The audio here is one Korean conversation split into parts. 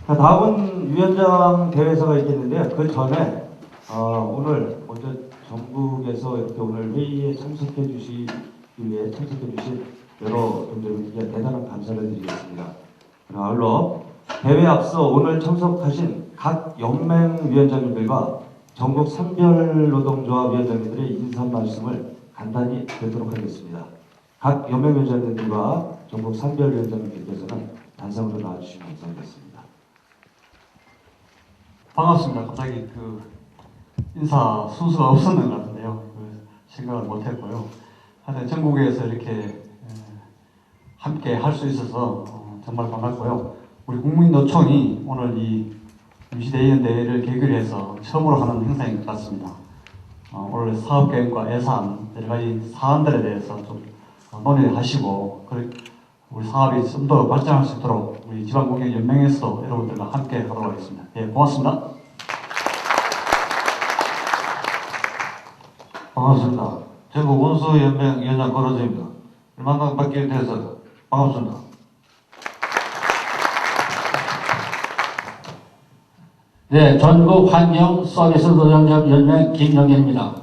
자, 다음은 위원장 대회사가 있겠는데요. 그 전에 오늘 먼저 전국에서 이렇게 오늘 회의에 참석해 주신 여러 분들에게 대단한 감사를 드리겠습니다. 아울러 대회 앞서 오늘 참석하신 각 연맹위원장님들과 전국 상별노동조합 위원장님들의 인사 말씀을 간단히 드리도록 하겠습니다. 각 연맹위원장님들과 전국 상별위원장님들께서는 단상으로 나와주시면 감사하겠습니다. 반갑습니다. 갑자기 그 인사 순서가 없었는 것 같은데요. 생각을 못했고요. 하여튼 전국에서 이렇게 함께 할 수 있어서 정말 반갑고요. 우리 국민노총이 오늘 이 임시대의원 대회를 계기로 해서 처음으로 하는 행사인 것 같습니다. 오늘 사업계획과 예산 여러 가지 사안들에 대해서 좀 논의하시고 우리 사업이 좀 더 발전할 수 있도록 우리 지방공영연맹에서도 여러분들과 함께 하도록 하겠습니다. 예, 고맙습니다. 반갑습니다. 전국 원수연맹 위원장 권호주입니다. 만남 받게 돼서 반갑습니다. 네, 전국 환경 서비스 노동조합 연맹 김영현입니다.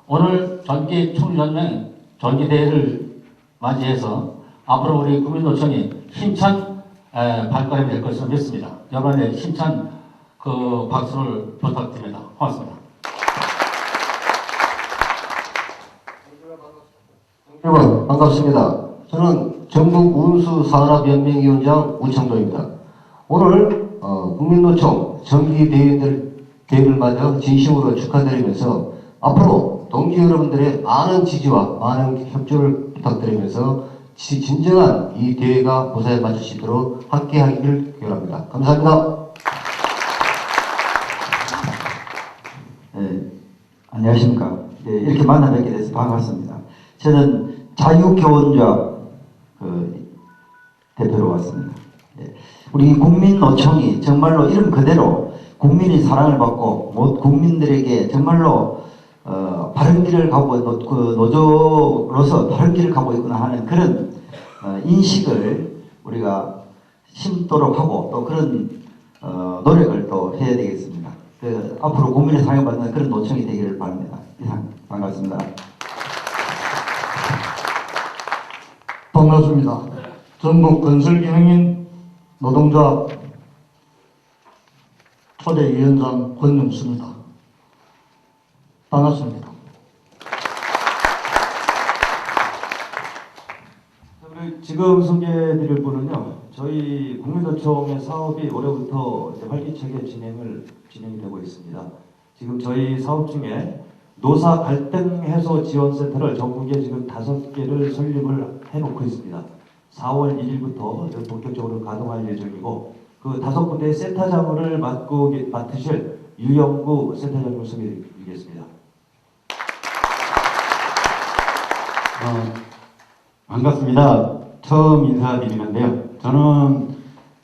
오늘 전기 총연맹 전기대회를 맞이해서 앞으로 우리 국민노총이 힘찬 발걸음이 될 것으로 믿습니다. 여러분의 힘찬 그 박수를 부탁드립니다. 고맙습니다. 여러분 반갑습니다. 저는 전국 운수산업연맹위원장 우창도입니다. 오늘 국민노총 정기대회를 맞아 진심으로 축하드리면서 앞으로 동지 여러분들의 많은 지지와 많은 협조를 부탁드리면서 진정한 이 대회가 무사히 마칠 수 있도록 함께 하기를 기원합니다. 감사합니다. 네, 안녕하십니까. 네, 이렇게 만나 뵙게 돼서 반갑습니다. 저는 자유교원조합 대표로 왔습니다. 네, 우리 국민노총이 정말로 이름 그대로 국민의 사랑을 받고 국민들에게 정말로 바른 길을 가고 노조로서 바른 길을 가고 있구나 하는 그런 인식을 우리가 심도록 하고 또 그런 노력을 또 해야 되겠습니다. 앞으로 국민의 사랑을 받는 그런 노총이 되기를 바랍니다. 이상 반갑습니다. 반갑습니다. 전국 건설기능인 노동조합 초대위원장 권영수입니다. 반갑습니다. 우리 지금 소개해드릴 분은요, 저희 국민노총의 사업이 올해부터 이제 활기차게 진행이 되고 있습니다. 지금 저희 사업 중에 노사 갈등 해소 지원센터를 전국에 지금 5개를 설립을 해놓고 있습니다. 4월 1일부터 본격적으로 가동할 예정이고, 그 5군데의 센터장을 맡으실 유영구 센터장님 소개드리겠습니다. 반갑습니다. 처음 인사드리는데요. 저는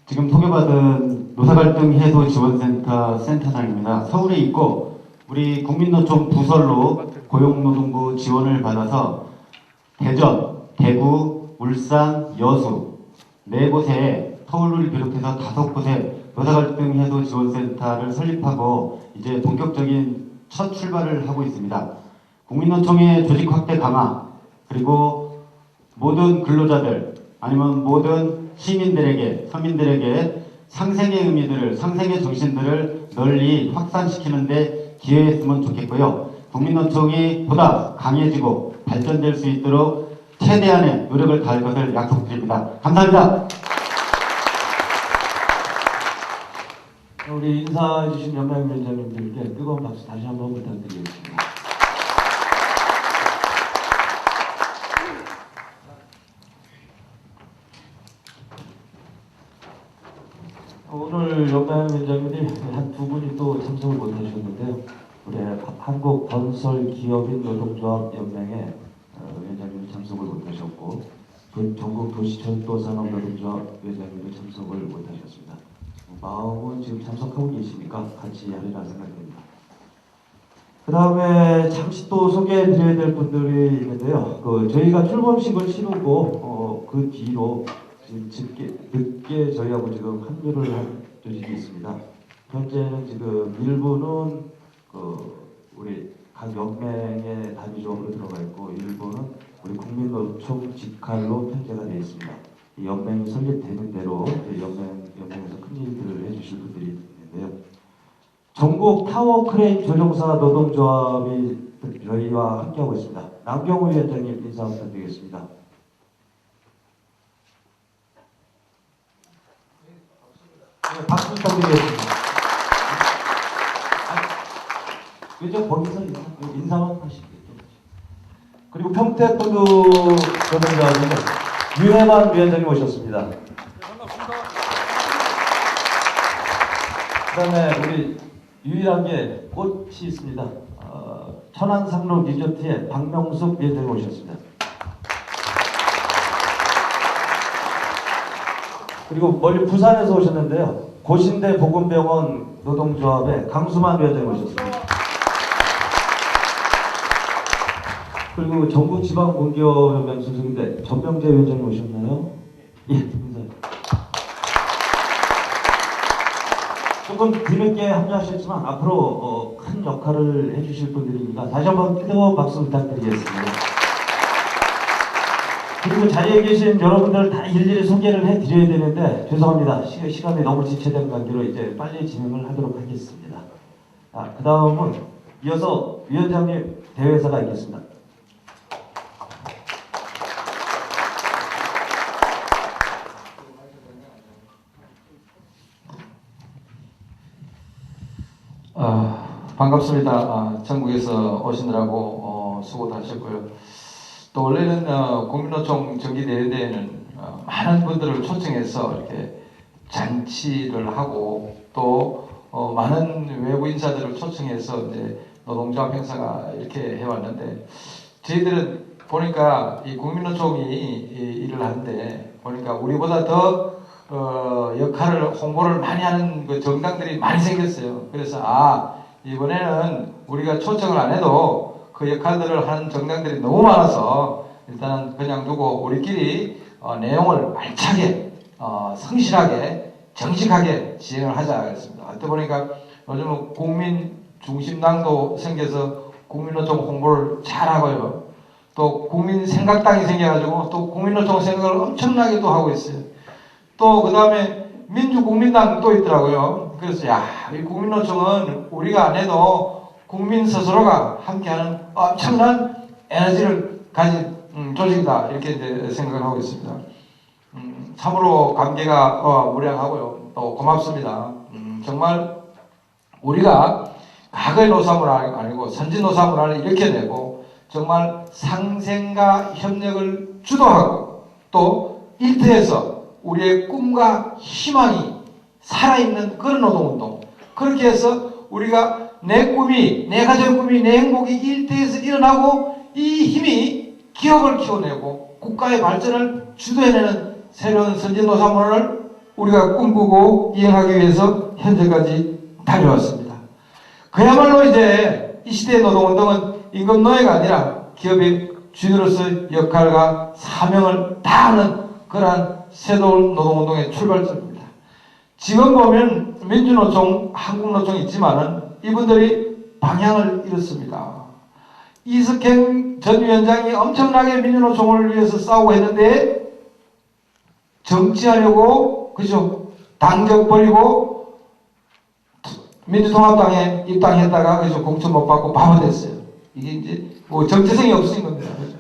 지금 소개받은 노사갈등 해소 지원센터 센터장입니다. 서울에 있고 우리 국민노총 부설로 고용노동부 지원을 받아서 대전, 대구, 울산, 여수 4곳에 서울을 비롯해서 5곳에 노사갈등 해소 지원센터를 설립하고 이제 본격적인 첫 출발을 하고 있습니다. 국민노총의 조직 확대 강화 그리고 모든 근로자들 아니면 모든 시민들에게 서민들에게 상생의 의미들을 상생의 정신들을 널리 확산시키는 데 기여했으면 좋겠고요. 국민노총이 보다 강해지고 발전될 수 있도록 최대한의 노력을 다할 것을 약속드립니다. 감사합니다. 우리 인사해 주신 연맹위원장님들께 뜨거운 박수 다시 한번 부탁드리겠습니다. 오늘 연맹위원장님들이 한 2분이 또 참석을 못하셨는데요. 우리 한국건설기업인 노동조합 연맹의 위원장님이 참석을 못하셨고 전국 도시철도산업노동조합 위원장님도 참석을 못하셨습니다. 마음은 지금 참석하고 계시니까 같이 하리라 생각됩니다. 그 다음에 잠시 또 소개해드려야 될 분들이 있는데요. 저희가 출범식을 치르고 그 뒤로 지금 늦게 저희하고 지금 합류를 한 조직이 있습니다. 현재는 지금 일부는 우리 각 연맹의 단위적으로 들어가 있고 일부는 우리 국민노총 직할로 편제가 되어 있습니다. 이 연맹이 설립되는 대로 연맹에서 큰 일들을 해주실 분들이 있는데요. 전국 타워 크레인 조종사 노동조합이 저희와 함께하고 있습니다. 남경우 위원장님 인사 부탁드리겠습니다. 네, 박수 부탁드리겠습니다. 왼쪽 거기서 인사만 하시겠죠. 그리고 평택푸드 노동조합의 유해만 위원장님 오셨습니다. 반갑습니다. 그다음에 우리 유일한 게 꽃이 있습니다. 천안상로 리조트의 박명숙 위원장님 오셨습니다. 그리고 멀리 부산에서 오셨는데요. 고신대 보건병원 노동조합의 강수만 위원장님 오셨습니다. 그리고 전국지방공기업연맹 소속인데 전병재 위원장님 오셨나요? 예, 인사해. 조금 뒤늦게 합류하셨지만 앞으로 큰 역할을 해주실 분들입니다. 다시 한번 뜨거운 박수 부탁드리겠습니다. 그리고 자리에 계신 여러분들 다 일일이 소개를 해드려야 되는데 죄송합니다. 시간이 너무 지체된 관계로 이제 빨리 진행을 하도록 하겠습니다. 그 다음은 이어서 위원장님 대회사가 있겠습니다. 반갑습니다. 전국에서 오시느라고 수고도 하셨고요. 또 원래는 국민노총 정기대회대회는 많은 분들을 초청해서 이렇게 잔치를 하고 또 많은 외부 인사들을 초청해서 이제 노동조합 행사가 이렇게 해왔는데 저희들은 보니까 이 국민노총이 일을 하는데 보니까 우리보다 더 역할을 홍보를 많이 하는 그 정당들이 많이 생겼어요. 그래서 이번에는 우리가 초청을 안 해도 그 역할들을 하는 정당들이 너무 많아서 일단은 그냥 두고 우리끼리 내용을 알차게 성실하게 정직하게 진행을 하자 그랬습니다. 그때 보니까 요즘은 국민 중심당도 생겨서 국민노총 홍보를 잘하고요. 또 국민생각당이 생겨가지고 또 국민노총 생각을 엄청나게 또 하고 있어요. 또 그 다음에 민주국민당 또 있더라고요. 그래서 이 국민노총은 우리가 안 해도 국민 스스로가 함께하는 엄청난 에너지를 가진 조직이다 이렇게 이제 생각을 하고 있습니다. 참으로 감개가 무량하고요. 또 고맙습니다. 정말 우리가 과거의 노사물 아니고 선진 노사물을 일으켜내고 정말 상생과 협력을 주도하고 또 일터에서 우리의 꿈과 희망이 살아있는 그런 노동운동, 그렇게 해서 우리가 내 꿈이, 내 가정의 꿈이, 내 행복이 일터에서 일어나고 이 힘이 기업을 키워내고 국가의 발전을 주도해내는 새로운 선진노사문을 우리가 꿈꾸고 이행하기 위해서 현재까지 달려왔습니다. 그야말로 이제 이 시대의 노동운동은 임금노예가 아니라 기업의 주인으로서의 역할과 사명을 다하는 그러한 새로운 노동운동의 출발점입니다. 지금 보면 민주노총, 한국노총이 있지만은 이분들이 방향을 잃었습니다. 이석행 전 위원장이 엄청나게 민주노총을 위해서 싸우고 했는데 정치하려고 그죠? 당적 버리고 민주통합당에 입당했다가 그죠? 공천 못 받고 바보 됐어요. 이게 이제 뭐 정체성이 없으신 겁니다. 그죠?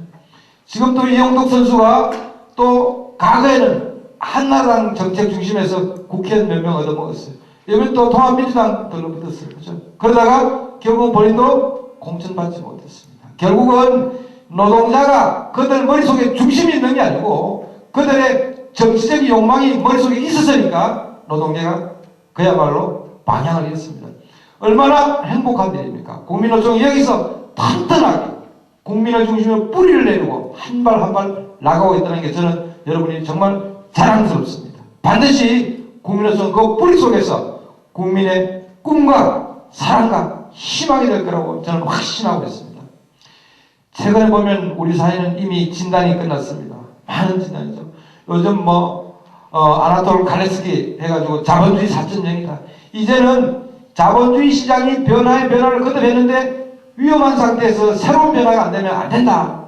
지금 또 이영덕 선수가 또 과거에는 한나라당 정책 중심에서 국회의원 몇 명 얻어먹었어요. 이번엔 또 통합민주당 들러붙었어요. 그죠? 그러다가 결국 본인도 공천받지 못했습니다. 결국은 노동자가 그들 머릿속에 중심이 있는 게 아니고 그들의 정치적인 욕망이 머릿속에 있었으니까 노동계가 그야말로 방향을 잃었습니다. 얼마나 행복한 일입니까? 국민노총이 여기서 튼튼하게 국민을 중심으로 뿌리를 내리고 한 발 한 발 나가고 있다는 게 저는 여러분이 정말 자랑스럽습니다. 반드시 국민노총 그 뿌리 속에서 국민의 꿈과 사랑과 희망이 될 거라고 저는 확신하고 있습니다. 최근에 보면 우리 사회는 이미 진단이 끝났습니다. 많은 진단이죠. 요즘 뭐 아나톨 갈레스키 해가지고 자본주의 사천정이다. 이제는 자본주의 시장이 변화를 거듭했는데 위험한 상태에서 새로운 변화가 안 되면 안 된다.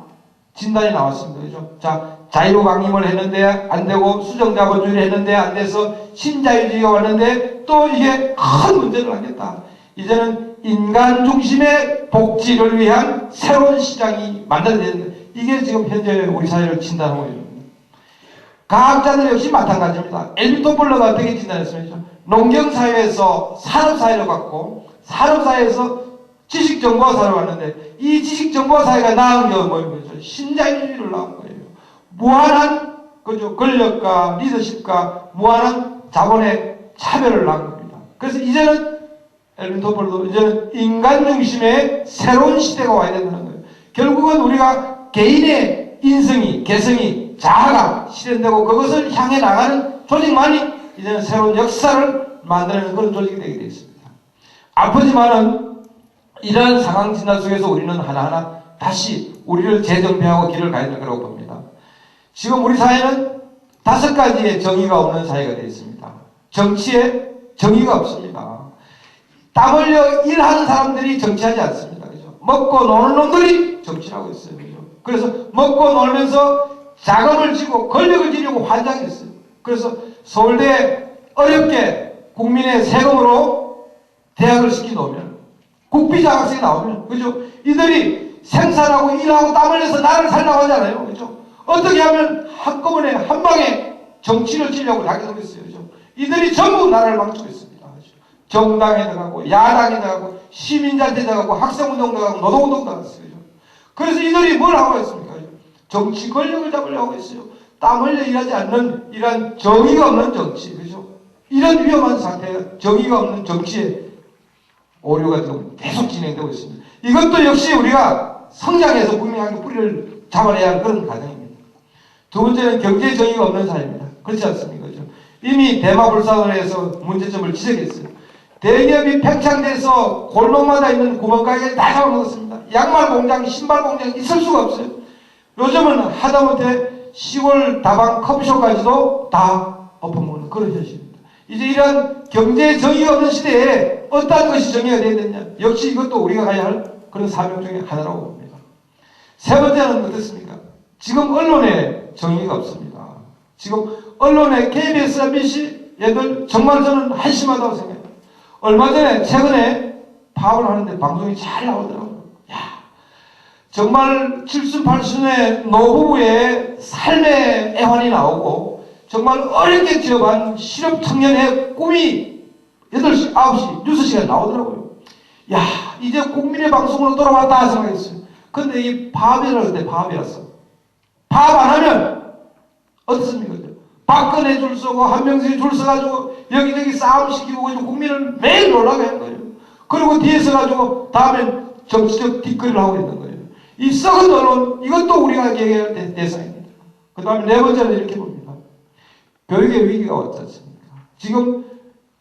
진단이 나왔습니다. 그죠? 자, 자유로 강림을 했는데 안 되고 수정자본주의를 했는데 안 돼서 신자유주의가 왔는데 또 이게 큰 문제를 하겠다. 이제는 인간 중심의 복지를 위한 새로운 시장이 만들어야 되는, 이게 지금 현재 우리 사회를 진단하고 있는 겁니다. 과학자들 역시 마찬가지입니다. 엘빈 토플러가 어떻게 진단했습니까? 농경사회에서 산업사회로 갔고 산업사회에서 지식정보화 사회로 왔는데 이 지식정보화 사회가 낳은 게 뭐예요? 신자유주의를 낳은 거예요. 무한한 그죠? 권력과 리더십과 무한한 자본의 차별을 낳은 겁니다. 그래서 이제는 엘빈 토플러도 이제는 인간 중심의 새로운 시대가 와야 된다는 거예요. 결국은 우리가 개인의 인성이, 개성이, 자아가 실현되고 그것을 향해 나가는 조직만이 이제는 새로운 역사를 만드는 그런 조직이 되게 되어 있습니다. 아프지만은 이러한 상황 진단 속에서 우리는 하나하나 다시 우리를 재정비하고 길을 가야 될 거라고 봅니다. 지금 우리 사회는 5가지의 정의가 없는 사회가 되어 있습니다. 정치에 정의가 없습니다. 땀 흘려 일하는 사람들이 정치하지 않습니다. 그죠? 먹고 노는 놈들이 정치를 하고 있어요. 그죠? 그래서 먹고 놀면서 자금을 쥐고 권력을 쥐려고 환장했어요. 그래서 서울대 어렵게 국민의 세금으로 대학을 시켜놓으면 국비자 학생이 나오면 그죠? 이들이 생산하고 일하고 땀 흘려서 나라를 살려고 하잖아요. 그죠? 어떻게 하면 한꺼번에 한 방에 정치를 쥐려고 하겠다고 했어요. 그죠? 이들이 전부 나라를 망치고 있습니다. 그죠? 정당에 들어가고 야당에 들어가고 시민단체 들어가고 학생운동 들어가고 노동운동 들어갔어요. 그죠? 그래서 이들이 뭘 하고 있습니까? 그죠? 정치 권력을 잡으려고 하고 있어요. 땀 흘려 일하지 않는 이런 정의가 없는 정치. 그죠? 이런 위험한 상태가 정의가 없는 정치에 오류가 지금 계속 진행되고 있습니다. 이것도 역시 우리가 성장해서 국민학교 뿌리를 잡아내야 할 그런 과정입니다. 두 번째는 경제 정의가 없는 사회입니다. 그렇지 않습니까? 그렇죠? 이미 대마불사론에서 문제점을 지적했어요. 대기업이 팽창돼서 골목마다 있는 구멍가게를 다 잡아먹었습니다. 양말 공장, 신발 공장 있을 수가 없어요. 요즘은 하다못해 시골 다방 커피숍까지도 다 엎어먹는 그런 현실입니다. 이제 이런 경제 정의가 없는 시대에 어떤 것이 정의가 되어야 되느냐. 역시 이것도 우리가 가야 할 그런 사명 중에 하나라고 봅니다. 세 번째는 어떻습니까? 지금 언론에 정의가 없습니다. 지금 언론에 KBS, MBC 얘들 정말 저는 한심하다고 생각해요. 얼마 전에 최근에 파업을 하는데 방송이 잘 나오더라고요. 야, 정말 7순 8순의 노부부의 삶의 애환이 나오고 정말 어렵게 지어간 실업 청년의 꿈이 8시, 9시, 뉴스 시간에 나오더라고요. 야, 이제 국민의 방송으로 돌아왔다 생각했어요. 근데 이 파업이라고 때 파업이었어. 파업 안 하면 어떻습니까? 박근혜 줄 서고 한명숙이 줄 서가지고 여기저기 싸움 시키고 국민을 매일 놀라게 하는 거예요. 그리고 뒤에 서가지고 다음엔 정치적 뒷거리를 하고 있는 거예요. 이 썩은 언론, 이것도 우리가 얘기해야 될 대상입니다. 그 다음에 네 번째는 이렇게 봅니다. 교육의 위기가 왔지 않습니까? 지금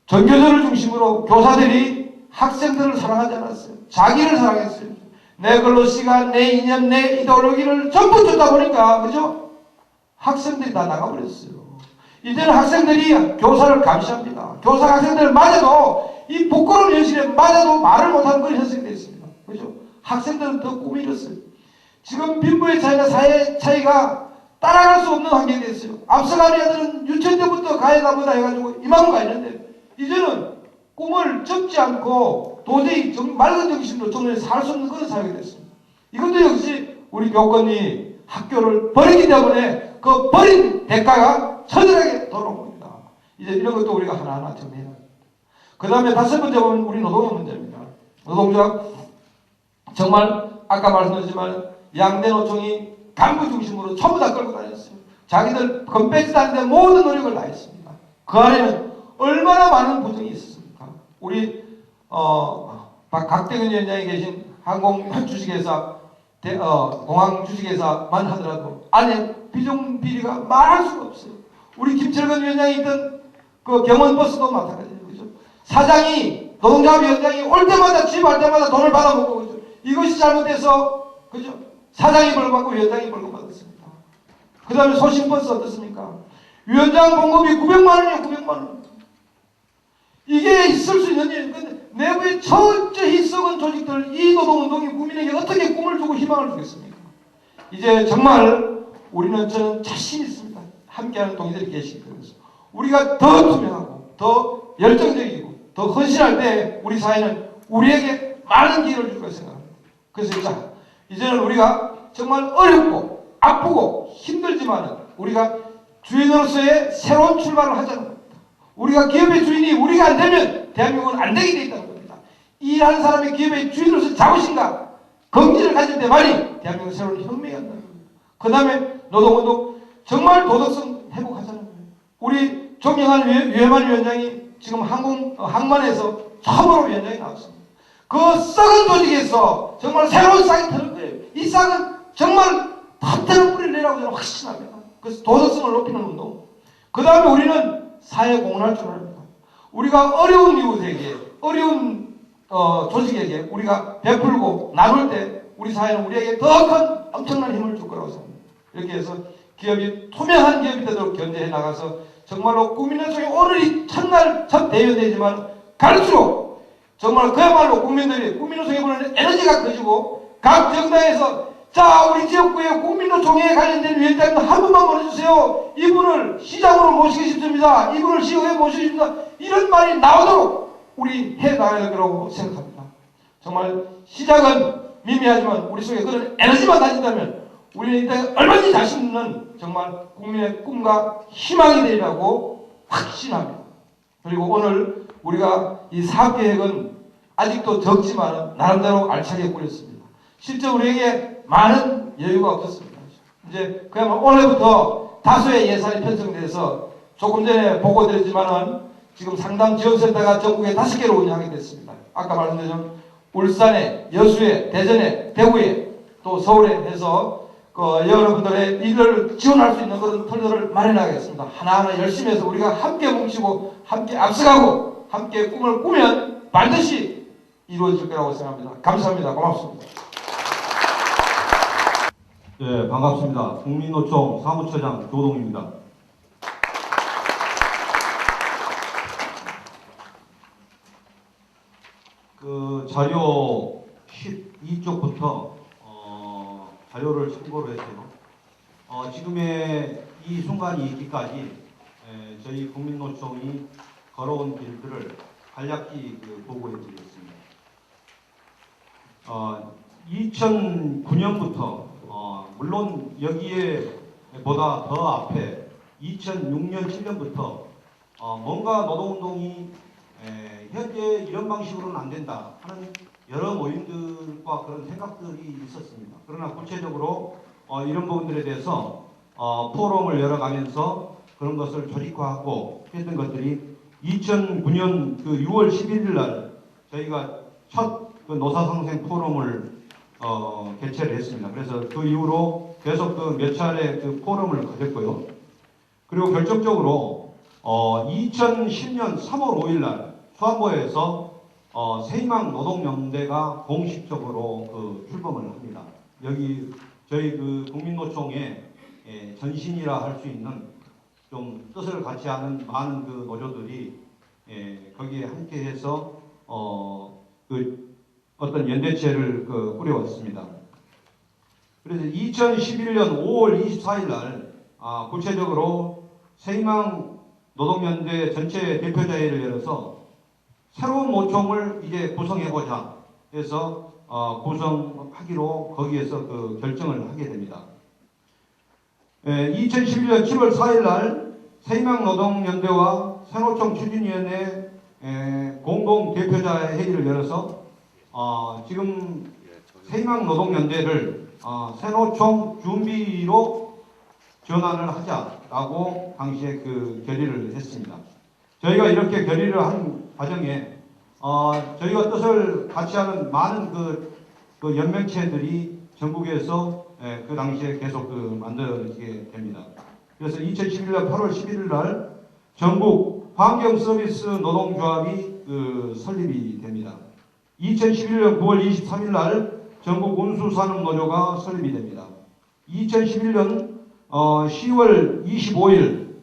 전교조를 중심으로 교사들이 학생들을 사랑하지 않았어요. 자기를 사랑했어요. 내 근로 시간, 내 이념, 내 이데올로기를 전부 줬다 보니까, 그죠? 학생들이 다 나가버렸어요. 이제는 학생들이 교사를 감시합니다. 교사 학생들을 맞아도 이 부끄러운 현실에 맞아도 말을 못하는 그런 현실이 되어 있습니다. 그죠? 학생들은 더 꿈이 이뤘어요. 지금 빈부의 차이나 사회의 차이가 따라갈 수 없는 환경이 됐어요. 앞서가는 애들은 유치원 때부터 가야다 보다 해가지고 이만큼 가 있는데 이제는 꿈을 접지 않고 도저히 맑은 정신으로 정말 살 수 없는 그런 사회가 됐습니다. 이것도 역시 우리 교권이 학교를 버리기 때문에 그 버린 대가가 처절하게 돌아온 겁니다. 이제 이런 것도 우리가 하나하나 정리해야 합니다. 그 다음에 다섯 번째 보면 우리 노동의 문제입니다. 노동조합 정말 아까 말씀드렸지만 양대 노총이 간부 중심으로 전부 다 끌고 다녔어요. 자기들 건배지도 않는데 모든 노력을 다했습니다. 그 안에는 얼마나 많은 부정이 있었습니까? 우리 박대근 위원장이 계신 항공 주식회사 공항 주식회사만 하더라도 안에 비정 비리가 말할 수가 없어요. 우리 김철근 위원장이 있던 그 경원버스도 마찬가지예요. 그죠? 사장이 노동자위원장이 올 때마다 취임할 때마다 돈을 받아먹고 그죠? 이것이 잘못돼서 그죠? 사장이 벌금받고 위원장이 벌금받았습니다. 그 다음에 소신버스 어떻습니까? 위원장 봉급이 900만 원이에요. 900만 원. 이게 있을 수 있는 일. 근데 내부의 철저히 썩은 조직들, 이 노동운동이 국민에게 어떻게 꿈을 주고 희망을 주겠습니까? 이제 정말 우리는 저는 자신 있습니다. 함께하는 동지들이 계시기 때문에 우리가 더 투명하고 더 열정적이고 더 헌신할 때 우리 사회는 우리에게 많은 기회를 줄 거라 생각합니다. 그래서 자, 이제는 우리가 정말 어렵고 아프고 힘들지만은 우리가 주인으로서의 새로운 출발을 하자는 겁니다. 우리가 기업의 주인이 우리가 안 되면 대한민국은 안 되게 돼 있다는 겁니다. 일하는 사람의 기업의 주인으로서 자부심과 긍지를 가질 때만이 대한민국은 새로운 혁명이 한다는 겁니다. 그 다음에 노동운동 정말 도덕성 회복하자는 거예요. 우리 존경하는 유해만 위원장이 지금 항만에서 처음으로 위원장이 나왔습니다. 그 썩은 조직에서 정말 새로운 싹이 트는 거예요. 이 싹은 정말 튼튼한 뿌리를 내라고 저는 확신합니다. 그래서 도덕성을 높이는 운동. 그 다음에 우리는 사회 공헌할 줄 압니다. 우리가 어려운 이웃에게, 어려운 조직에게 우리가 베풀고 나눌 때 우리 사회는 우리에게 더 큰 엄청난 힘을 줄 거라고 생각합니다. 이렇게 해서 기업이 투명한 기업이 되도록 견제해 나가서 정말로 국민의총이 오늘이 첫날 첫 대회되지만 갈수록 정말 그야말로 국민들이 국민의총에 보내는 에너지가 커지고 각 정당에서 자 우리 지역구에 국민의총회에 관련된 위원장님 한 분만 보내주세요. 이분을 시장으로 모시고 싶습니다. 이분을 시의회에 모시고 싶습니다. 이런 말이 나오도록 우리 해나가야 될 거라고 생각합니다. 정말 시작은 미미하지만 우리 속에 그런 에너지만 가진다면 우리는 이때 얼마든지 자신 있는 정말 국민의 꿈과 희망이 되리라고 확신합니다. 그리고 오늘 우리가 이 사업계획은 아직도 적지만 나름대로 알차게 꾸렸습니다. 실제 우리에게 많은 여유가 없었습니다. 이제 그야말로 올해부터 다수의 예산이 편성돼서 조금 전에 보고드렸지만은 지금 상담 지원센터가 전국에 5개로 운영하게 됐습니다. 아까 말씀드린 울산에, 여수에, 대전에, 대구에 또 서울에 해서 여러분들의 일을 지원할 수 있는 그런 털들을 마련하겠습니다. 하나하나 열심히 해서 우리가 함께 뭉치고 함께 앞서가고 함께 꿈을 꾸면 반드시 이루어질 거라고 생각합니다. 감사합니다. 고맙습니다. 네, 반갑습니다. 국민노총 사무처장 조동입니다. 그 자료 12쪽부터 자료를 참고로 했어요. 지금의 이 순간이 있기까지 저희 국민노총이 걸어온 길들을 간략히 보고해 드리겠습니다. 2009년부터 물론 여기에 보다 더 앞에 2006년 7년부터 뭔가 노동운동이 현재 이런 방식으로는 안 된다 하는 여러 모임들과 그런 생각들이 있었습니다. 그러나 구체적으로 이런 부분들에 대해서 포럼을 열어가면서 그런 것을 조직화하고 했던 것들이 2009년 그 6월 11일 날 저희가 첫 그 노사상생 포럼을 개최를 했습니다. 그래서 그 이후로 계속 그 몇 차례 그 포럼을 가졌고요. 그리고 결정적으로 2010년 3월 5일 날 수안보에서 새희망 노동연대가 공식적으로 그 출범을 합니다. 여기 저희 그 국민노총의 전신이라 할 수 있는 좀 뜻을 같이 하는 많은 그 노조들이 거기에 함께해서 그 어떤 연대체를 꾸려왔습니다. 그래서 2011년 5월 24일 날 구체적으로 새희망 노동연대 전체 대표자회를 열어서 새로운 노총을 이제 구성해보자 해서 구성하기로 거기에서 그 결정을 하게 됩니다. 2011년 7월 4일 날 새희망 노동연대와 새노총 추진위원회 공동 대표자 회의를 열어서 지금 새희망 노동연대를 새노총 준비로 전환을 하자라고 당시에 그 결의를 했습니다. 저희가 이렇게 결의를 한 과정에 저희가 뜻을 같이 하는 많은 그 연맹체들이 전국에서 그 당시에 계속 만들어지게 됩니다. 그래서 2011년 8월 11일 날 전국 환경서비스 노동조합이 설립이 됩니다. 2011년 9월 23일 날 전국 운수산업노조가 설립이 됩니다. 2011년 10월 25일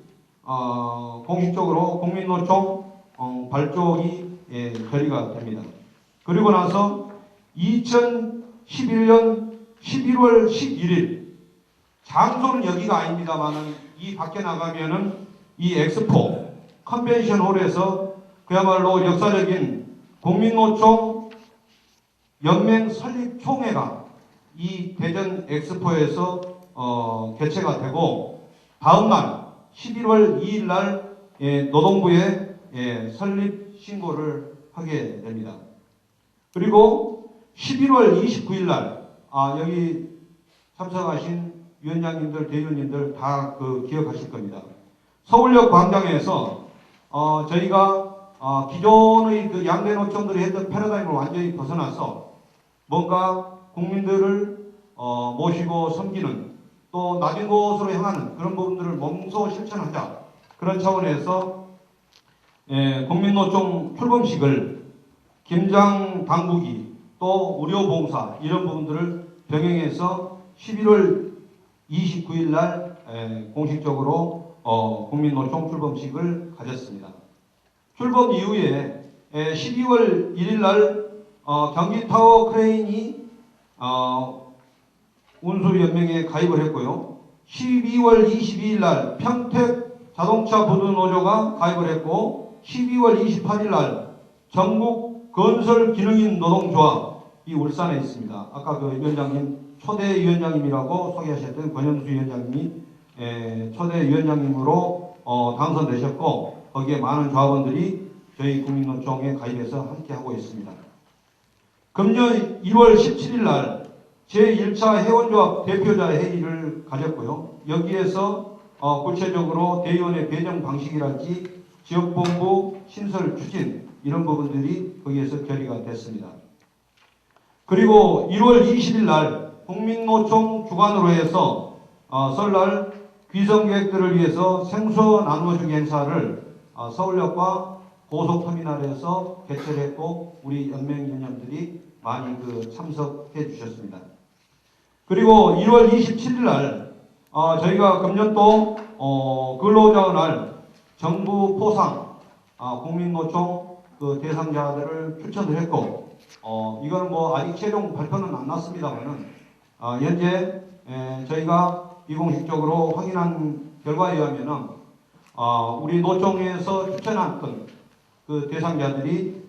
공식적으로 국민노총 발족이 결의가 됩니다. 그리고 나서 2011년 11월 11일 장소는 여기가 아닙니다만은 이 밖에 나가면은 이 엑스포 컨벤션 홀에서 그야말로 역사적인 국민노총 연맹 설립 총회가 이 대전 엑스포에서 개최가 되고 다음날 11월 2일 날 노동부에 설립 신고를 하게 됩니다. 그리고 11월 29일 날 여기 참석하신 위원장님들, 대의원님들 다 기억하실 겁니다. 서울역 광장에서 저희가 기존의 그 양대 노총들이 했던 패러다임을 완전히 벗어나서 뭔가 국민들을 모시고 섬기는 또 낮은 곳으로 향하는 그런 부분들을 몸소 실천하자. 그런 차원에서 국민노총 출범식을 김장 당부기 또 의료봉사 이런 부분들을 병행해서 11월 29일 날 공식적으로 국민노총 출범식을 가졌습니다. 출범 이후에 12월 1일 날 경기 타워 크레인이 운수연맹에 가입을 했고요. 12월 22일 날 평택 자동차 부두 노조가 가입을 했고 12월 28일 날 전국 건설 기능인 노동조합이 울산에 있습니다. 아까 그 위원장님 초대 위원장님이라고 소개하셨던 권영수 위원장님이 초대 위원장님으로 당선되셨고 거기에 많은 조합원들이 저희 국민노총에 가입해서 함께하고 있습니다. 금년 1월 17일 날 제1차 회원조합 대표자 회의를 가졌고요. 여기에서 구체적으로 대의원의 배정 방식이랄지 지역본부 신설 추진 이런 부분들이 거기에서 결의가 됐습니다. 그리고 1월 20일 날 국민노총 주관으로 해서 설날 귀성객들을 위해서 생수 나누어주기 행사를 서울역과 고속터미널에서 개최를 했고 우리 연맹위원장들이 많이 참석해 주셨습니다. 그리고 1월 27일 날 저희가 금년도 근로자의 날 정부 포상 국민노총 대상자들을 추천을 했고 이거는 아직 최종 발표는 안 났습니다만은 현재 저희가 비공식적으로 확인한 결과에 의하면은 우리 노총에서 추천한 그 대상자들이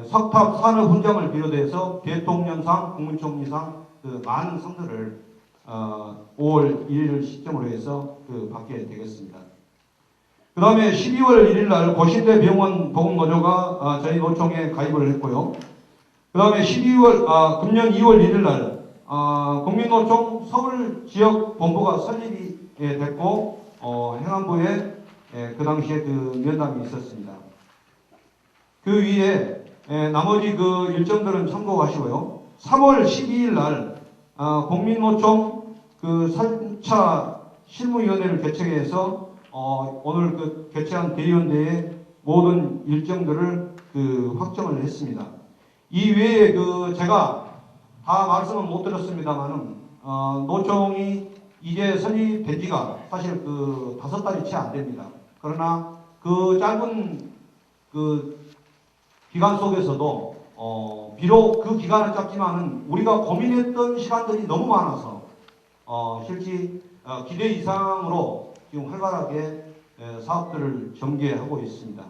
석탑 산업훈장을 비롯해서 대통령상, 국무총리상 많은 상들을 5월 1일 시점으로 해서 받게 되겠습니다. 그 다음에 12월 1일 날 고신대 병원 보건노조가 저희 노총에 가입을 했고요. 그 다음에 금년 2월 1일 날 국민노총 서울 지역 본부가 설립이 됐고 행안부에 그 당시에 면담이 있었습니다. 그 위에 나머지 일정들은 참고하시고요. 3월 12일 날 국민노총 3차 실무위원회를 개최해서 오늘 개최한 대의원대회 모든 일정들을 확정을 했습니다. 이 외에 제가 다 말씀은 못 드렸습니다만은 노총이 이제 설립된 지가 사실 5달이 채 안 됩니다. 그러나 짧은 기간 속에서도 비록 그 기간은 짧지만은 우리가 고민했던 시간들이 너무 많아서 실제 기대 이상으로 지금 활발하게 사업들을 전개하고 있습니다.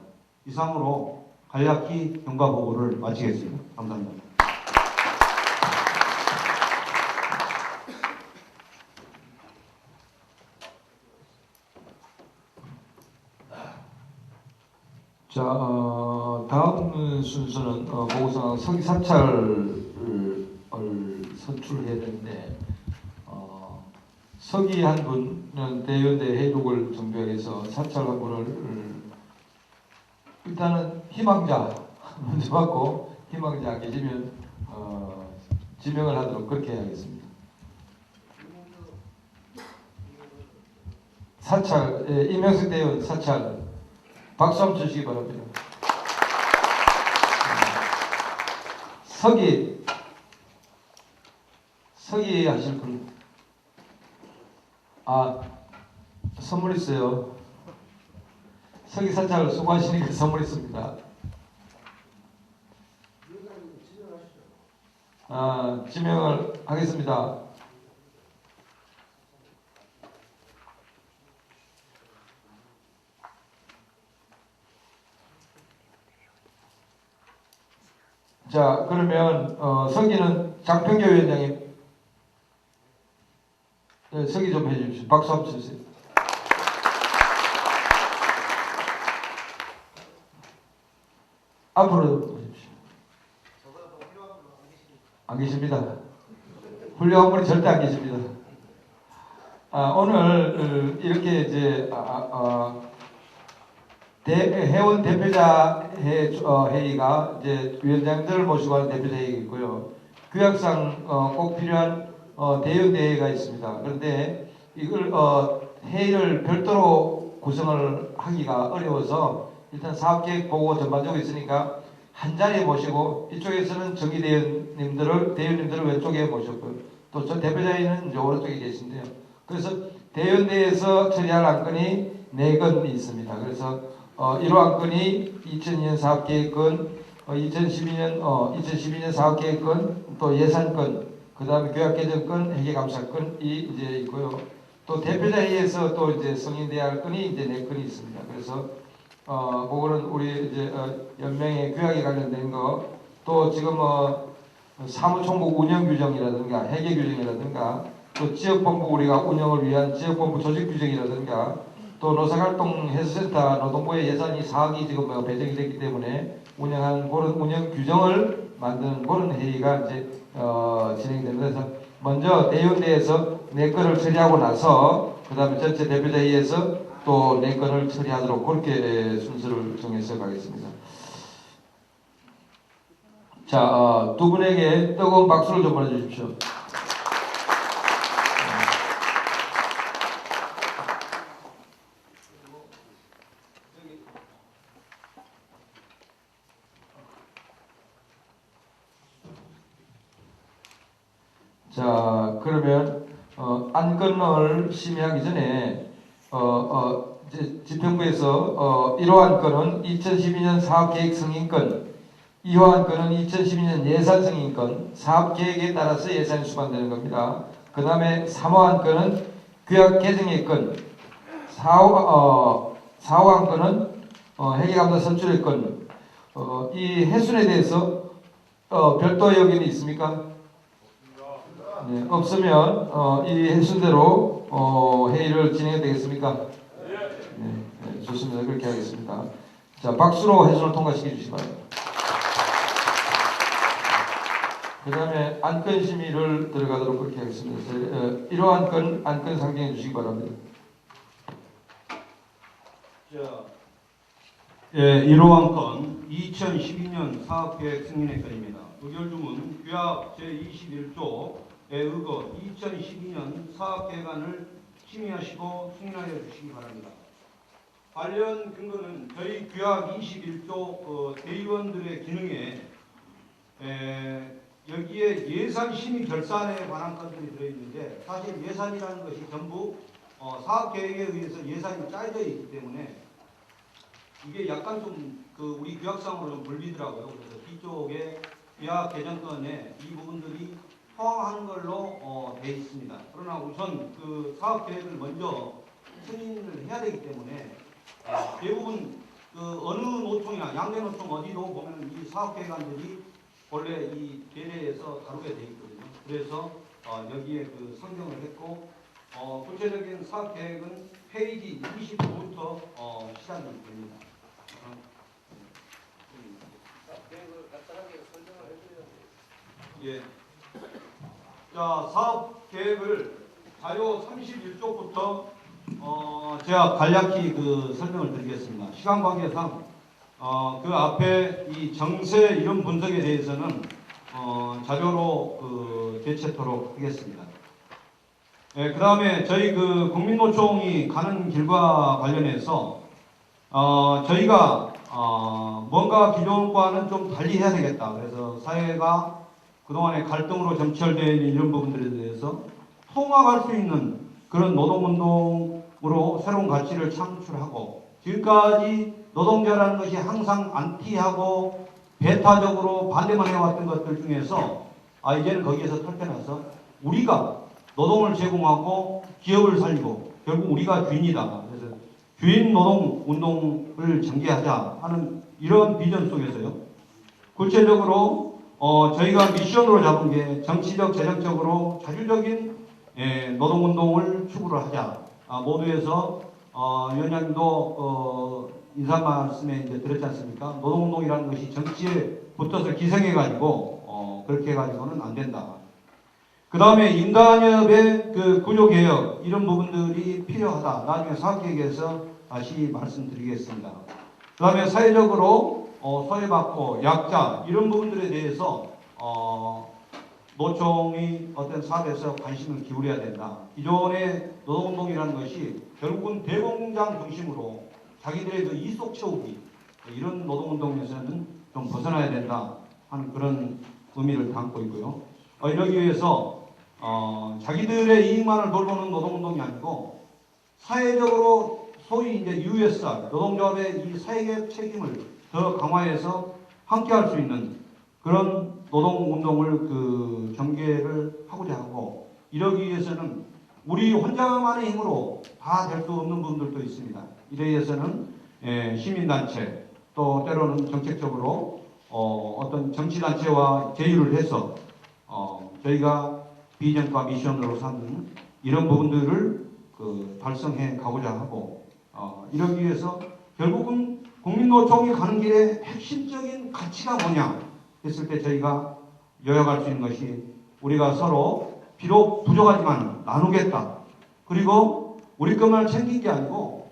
이상으로 간략히 경과 보고를 마치겠습니다. 감사합니다. 자, 다음 순서는 보고서는 서기 사찰을 선출해야 되는데 서기 한 분은 대의원대 회의록을 정비해서 사찰 한 분을 일단은 희망자 먼저 받고 희망자 안 계시면 지명을 하도록 그렇게 해야겠습니다. 사찰 이명숙 대의원 사찰 박수 한번 주시기 바랍니다. 서기 하실 분 선물 있어요. 서기사찰 수고하시니까 선물 있습니다. 지명을 하겠습니다. 자, 그러면 서기는 장평교 위원장님, 네, 서기 좀 해주십시오. 박수 한번 주세요. 앞으로 오십시오. 안 계십니다. 훌륭한 분이 절대 안 계십니다. 오늘 이렇게 이제 회원 대표자 회의가 이제 위원장들을 모시고 하는 대표자 회의가 있고요. 규약상 꼭 필요한 대의원 대회가 있습니다. 그런데 이걸 회의를 별도로 구성을 하기가 어려워서 일단 사업계획 보고 전반적으로 있으니까 한 자리에 모시고 이쪽에서는 정기 대의원님들을 왼쪽에 모셨고요. 또 저 대표자회의는 이제 오른쪽에 계신데요. 그래서 대의원대회에서 처리할 안건이 4건이 있습니다. 그래서 1호 안건이 2002년 사업계획건, 2012년 사업계획건, 또 예산건, 그 다음에 교약개정건, 회계감사건이 이제 있고요. 또 대표자회의에서 또 이제 승인돼야 할 건이 이제 4건이 있습니다. 그래서 그거는 우리 이제 연맹의 규약에 관련된 거, 또 지금 사무총국 운영 규정이라든가 회계 규정이라든가 또 지역본부 우리가 운영을 위한 지역본부 조직 규정이라든가 또 노사활동 해수센터 노동부의 예산이 4억이 지금 배정이 됐기 때문에 운영하는 그런 운영 규정을 만드는 그런 회의가 이제 진행됩니다. 그래서 먼저 대의원대에서 4건을 처리하고 나서 그 다음에 전체 대표자회의에서 또 4건을 처리하도록 그렇게 순서를 정해서 가겠습니다. 자, 두 분에게 뜨거운 박수를 좀 보내주십시오. 자, 그러면 안건을 심의하기 전에 이제 집행부에서 1호 안건은 2012년 사업계획 승인권, 2호 안건은 2012년 예산 승인권, 사업계획에 따라서 예산이 수반되는 겁니다. 그 다음에 3호 안건은 규약 개정의 건, 4호 안건은 회계감사 선출의 건. 이 해순에 대해서 별도 의견이 있습니까? 네, 없으면 이 해순대로 회의를 진행해도 되겠습니까? 네, 좋습니다. 그렇게 하겠습니다. 자, 박수로 해순을 통과시켜 주시기 바랍니다. 그 다음에 안건 심의를 들어가도록 그렇게 하겠습니다. 1호 안건 상정해 주시기 바랍니다. 자, 1호 안건 2012년 사업계획 승인의 건입니다. 의결주문 규약 제21조에 의거 2012년 사업계획안을 심의하시고 승인하여 주시기 바랍니다. 관련 근거는 저희 규약 21조 대의원들의 기능에 여기에 예산 심의 결산에 관한 건들이 들어있는데 사실 예산이라는 것이 전부 사업계획에 의해서 예산이 짜여져 있기 때문에 이게 약간 좀 우리 규약상으로 좀 불리더라고요. 그래서 뒤쪽에 규약 개정건에 이 부분들이 포함하는 걸로 돼 있습니다. 그러나 우선 그 사업계획을 먼저 승인을 해야 되기 때문에 대부분 어느 노총이나 양대 노총 어디도 보면 이 사업계획안들이 원래 이 계례에서 다루게 돼 있거든요. 그래서 여기에 상정을 했고 구체적인 사업계획은 페이지 25부터 시작이 됩니다. 사업계획을 간단하게 설명을 해주셔야 돼요. 예. 자, 사업계획을 자료 31쪽부터 제가 간략히 설명을 드리겠습니다. 시간 관계상 그 앞에 이 정세 이런 분석에 대해서는 자료로 제시하도록 하겠습니다. 네, 그 다음에 저희 국민노총이 가는 길과 관련해서 저희가 뭔가 기존과는 좀 달리 해야 되겠다. 그래서 사회가 그동안의 갈등으로 점철되어 있는 이런 부분들에 대해서 통합할 수 있는 그런 노동운동으로 새로운 가치를 창출하고 지금까지 노동자라는 것이 항상 안티하고 배타적으로 반대만 해왔던 것들 중에서 이제는 거기에서 털펴나서 우리가 노동을 제공하고 기업을 살리고 결국 우리가 주인이다. 그래서 주인 노동 운동을 전개하자 하는 이런 비전 속에서요. 구체적으로 저희가 미션으로 잡은 게 정치적, 재정적으로 자주적인 노동운동을 추구를 하자. 모두에서 위원장님도 인사 말씀에 이제 들었지 않습니까? 노동운동이라는 것이 정치에 붙어서 기생해가지고 그렇게 해가지고는 안 된다. 그 다음에 임단협의 그 구조개혁 이런 부분들이 필요하다. 나중에 사업계획에서 다시 말씀드리겠습니다. 그 다음에 사회적으로 소외받고 약자 이런 부분들에 대해서 노총이 어떤 사업에서 관심을 기울여야 된다. 기존의 노동운동이라는 것이 결국은 대공장 중심으로 자기들의 그 이속 채우기 이런 노동운동에서는 좀 벗어나야 된다 하는 그런 의미를 담고 있고요. 이러기 위해서 자기들의 이익만을 돌보는 노동운동이 아니고 사회적으로 소위 이제 USR 노동조합의 이 사회적 책임을 더 강화해서 함께할 수 있는 그런 노동운동을 그 전개를 하고자 하고 이러기 위해서는 우리 혼자만의 힘으로 다 될 수 없는 부분들도 있습니다. 이에 위해서는 시민단체 또 때로는 정책적으로 어떤 정치단체와 제휴를 해서 저희가 비전과 미션으로 삼는 이런 부분들을 그 달성해 가고자 하고 이러기 위해서 결국은 국민노총이 가는 길에 핵심적인 가치가 뭐냐 했을 때 저희가 요약할 수 있는 것이 우리가 서로 비록 부족하지만 나누겠다. 그리고 우리 것만 챙긴 게 아니고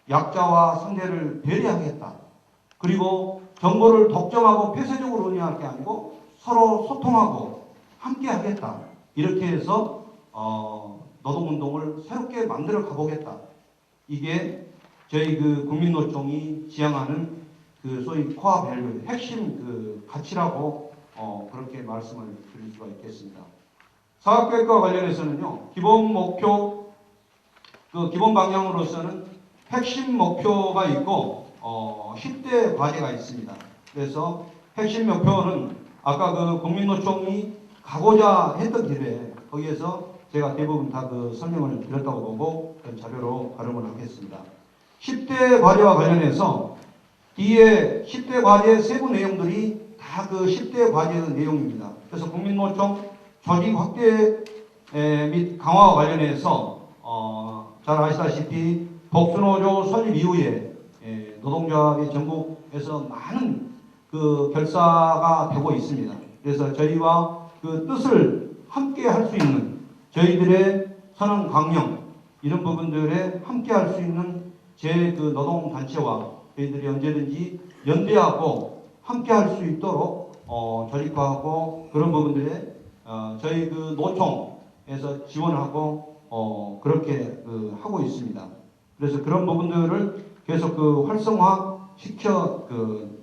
약자와 상대를 배려하겠다. 그리고 정보를 독점하고 폐쇄적으로 운영할 게 아니고 서로 소통하고 함께 하겠다. 이렇게 해서 노동운동을 새롭게 만들어 가보겠다. 이게 저희 그 국민노총이 지향하는 그 소위 코어 밸류, 핵심 그 가치라고 그렇게 말씀을 드릴 수가 있겠습니다. 사업계획과 관련해서는요, 기본 목표, 그 기본 방향으로서는 핵심 목표가 있고 10대 과제가 있습니다. 그래서 핵심 목표는 아까 그 국민노총이 가고자 했던 길에 거기에서 제가 대부분 다 그 설명을 드렸다고 보고 그 자료로 발음을 하겠습니다. 10대 과제와 관련해서 뒤에 10대 과제의 세부 내용들이 다 그 10대 과제의 내용입니다. 그래서 국민노총 조직 확대 및 강화와 관련해서 잘 아시다시피 복수노조 설립 이후에 노동조합이 전국에서 많은 그 결사가 되고 있습니다. 그래서 저희와 그 뜻을 함께 할 수 있는 저희들의 선언 강령 이런 부분들에 함께 할 수 있는 제 그 노동단체와 저희들이 언제든지 연대하고 함께 할 수 있도록 조직화하고 그런 부분들에 저희 그 노총에서 지원하고 그렇게 그 하고 있습니다. 그래서 그런 부분들을 계속 그 활성화 시켜 그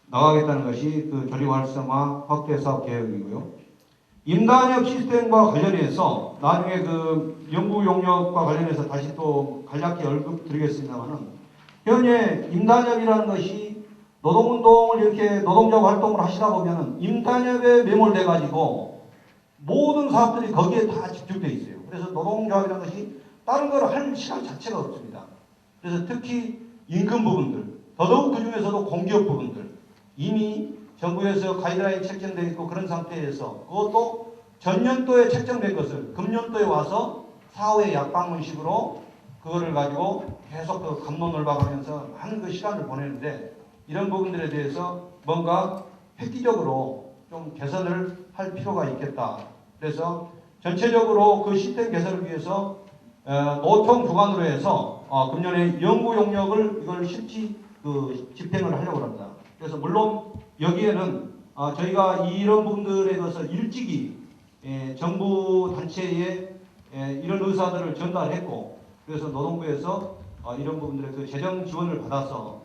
나가겠다는 것이 그 조직 활성화 확대 사업 계획이고요. 임단협 시스템과 관련해서 나중에 그 연구 용역과 관련해서 다시 또 간략히 언급드리겠습니다만은 현재 임단협이라는 것이 노동운동을 이렇게 노동자 활동을 하시다 보면은 임단협에 매몰돼 가지고 모든 사업들이 거기에 다 집중되어 있어요. 그래서 노동조합이라는 것이 다른 걸 할 시간 자체가 없습니다. 그래서 특히 임금 부분들, 더더욱 그 중에서도 공기업 부분들 이미 정부에서 가이드라인 책정되어 있고 그런 상태에서 그것도 전년도에 책정된 것을 금년도에 와서 사후에 약방문식으로 그거를 가지고 계속 그 갑론을박하면서 많은 그 시간을 보내는데 이런 부분들에 대해서 뭔가 획기적으로 좀 개선을 할 필요가 있겠다. 그래서 전체적으로 그 시스템 개선을 위해서 노총 주관으로 해서 금년에 연구 용역을 이걸 실시 그 집행을 하려고 합니다. 그래서 물론 여기에는 저희가 이런 부분들에 대해서 일찍이 정부 단체에 이런 의사들을 전달했고 그래서 노동부에서 이런 부분들의 그 재정 지원을 받아서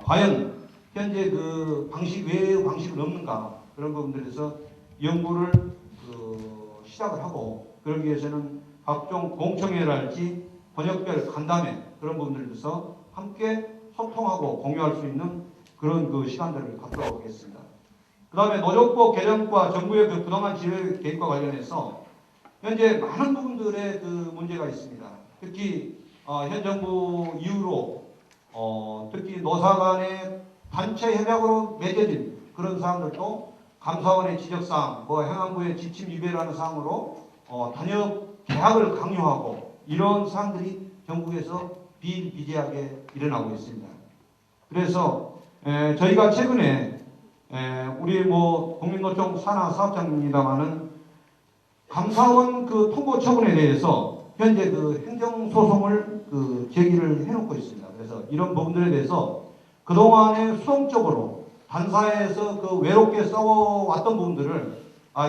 과연 현재 그 방식 외의 방식은 없는가 그런 부분들에서 연구를 시작을 하고 그러기 위해서는 각종 공청회랄지 번역별 간담회 그런 부분들에서 함께 소통하고 공유할 수 있는 그런 그 시간들을 갖도록 하겠습니다. 그 다음에 노조법 개정과 정부의 그 부동산 지배 계획과 관련해서 현재 많은 부분들의 그 문제가 있습니다. 특히 현 정부 이후로 특히 노사 간의 단체 협약으로 맺어진 그런 사항들도 감사원의 지적사항, 행안부의 지침 위배라는 사항으로 단협 계약을 강요하고 이런 사항들이 전국에서 비일비재하게 일어나고 있습니다. 그래서 저희가 최근에 우리 국민노총 산하 사업장입니다만은 감사원 그 통보 처분에 대해서 현재 그 행정소송을 제기를 해놓고 있습니다. 그래서 이런 부분들에 대해서 그동안에 수동적으로 단사에서 그 외롭게 싸워왔던 부분들을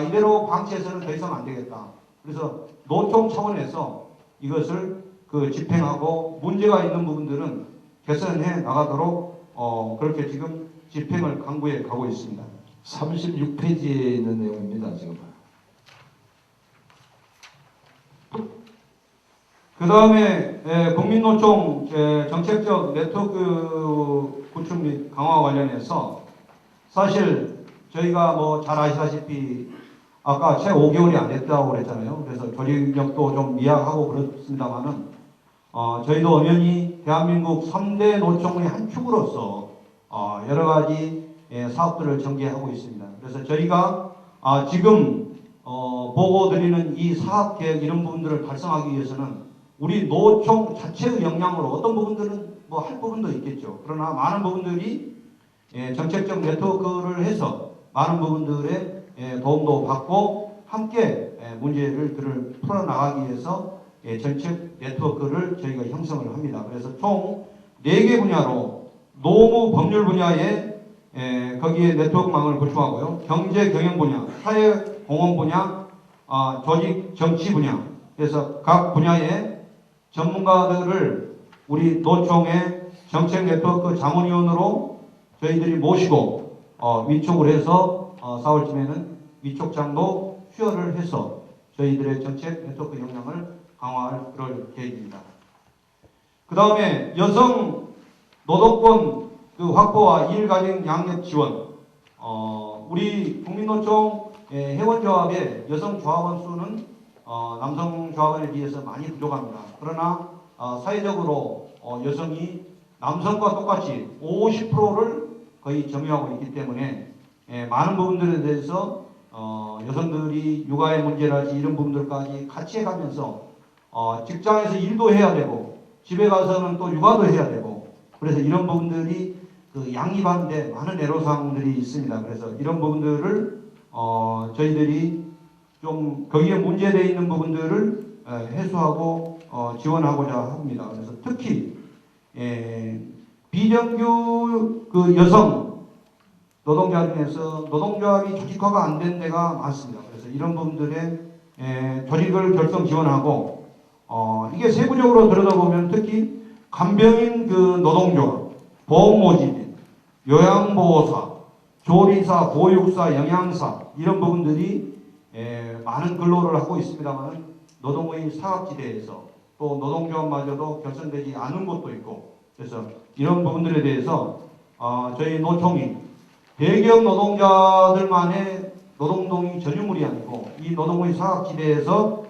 이대로 방치해서는 더 이상 안 되겠다. 그래서 노총 차원에서 이것을 집행하고 문제가 있는 부분들은 개선해 나가도록 그렇게 지금 집행을 강구해 가고 있습니다. 36페이지에 있는 내용입니다. 지금. 그 다음에 국민노총 정책적 네트워크 구축 및 강화 관련해서 사실 저희가 잘 아시다시피 아까 채 5개월이 안 됐다고 그랬잖아요. 그래서 조직력도 좀 미약하고 그렇습니다만은 저희도 엄연히 대한민국 3대 노총의 한 축으로서 여러 가지 사업들을 전개하고 있습니다. 그래서 저희가 지금 보고 드리는 이 사업 계획 이런 부분들을 달성하기 위해서는 우리 노총 자체의 역량으로 어떤 부분들은 할 부분도 있겠죠. 그러나 많은 부분들이 정책적 네트워크를 해서 많은 부분들의 도움도 받고 함께 문제들을 풀어나가기 위해서 정책 네트워크를 저희가 형성을 합니다. 그래서 총 4개 분야로 노무 법률 분야에 거기에 네트워크망을 구축하고요. 경제 경영 분야, 사회 공헌 분야, 조직 정치 분야. 그래서 각 분야의 전문가들을 우리 노총의 정책 네트워크 자문위원으로 저희들이 모시고 위촉을 해서 4월쯤에는 위촉장도 수여를 해서 저희들의 정책 네트워크 역량을 강화할 그럴 계획입니다. 그 다음에 여성 노동권 확보와 일가정 양립 지원. 우리 국민노총 회원조합의 여성 조합원 수는 남성 조합원에 비해서 많이 부족합니다. 그러나 사회적으로 여성이 남성과 똑같이 50%를 거의 점유하고 있기 때문에 많은 부분들에 대해서 여성들이 육아의 문제라든지 이런 부분들까지 같이 해가면서 직장에서 일도 해야 되고 집에 가서는 또 육아도 해야 되고 그래서 이런 부분들이 양립하는데 많은 애로사항들이 있습니다. 그래서 이런 부분들을 저희들이 좀 거기에 문제되어 있는 부분들을 해소하고 지원하고자 합니다. 그래서 특히 비정규 여성 노동자 중에서 노동조합이 조직화가 안 된 데가 많습니다. 그래서 이런 부분들의 조직을 결성 지원하고 이게 세부적으로 들여다보면 특히 간병인 노동조합, 보험모집인, 요양보호사, 조리사, 보육사, 영양사 이런 부분들이 많은 근로를 하고 있습니다만 노동의 사각지대에서 또 노동조합마저도 결성되지 않은 곳도 있고 그래서 이런 부분들에 대해서 저희 노총이 배경 노동자들만의 노동동의 전유물이 아니고 이 노동의 사각지대에서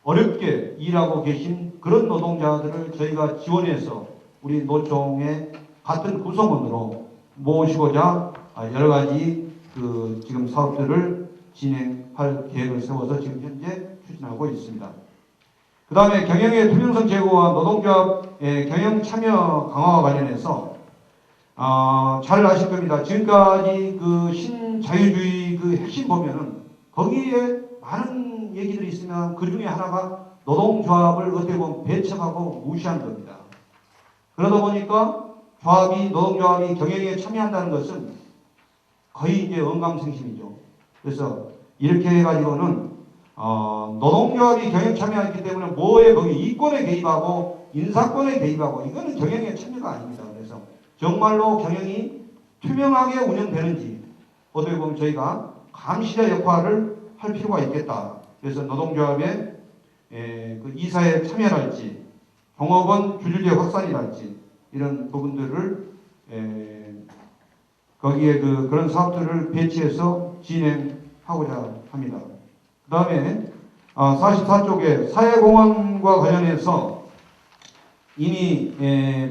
어렵게 일하고 계신 그런 노동자들을 저희가 지원해서 우리 노총의 같은 구성원으로 모시고자 여러 가지 지금 사업들을 진행할 계획을 세워서 지금 현재 추진하고 있습니다. 그 다음에 경영의 투명성 제고와 노동조합의 경영 참여 강화와 관련해서 잘 아실 겁니다. 지금까지 신자유주의 핵심 보면은 거기에 많은 얘기들이 있으면 그 중에 하나가 노동조합을 어떻게 보면 배척하고 무시하는 겁니다. 그러다 보니까 노동조합이 경영에 참여한다는 것은 거의 이제 언감생심이죠. 그래서 이렇게 해가지고는 노동조합이 경영 참여했기 때문에 거기 이권에 개입하고 인사권에 개입하고 이거는 경영에 참여가 아닙니다. 그래서 정말로 경영이 투명하게 운영되는지 어떻게 보면 저희가 감시자 역할을 할 필요가 있겠다. 그래서 노동조합의 이사에 참여할지 종업원 규제 확산이랄지 이런 부분들을 거기에 그런 사업들을 배치해서 진행하고자 합니다. 그 다음에 44쪽에 사회공헌과 관련해서 이미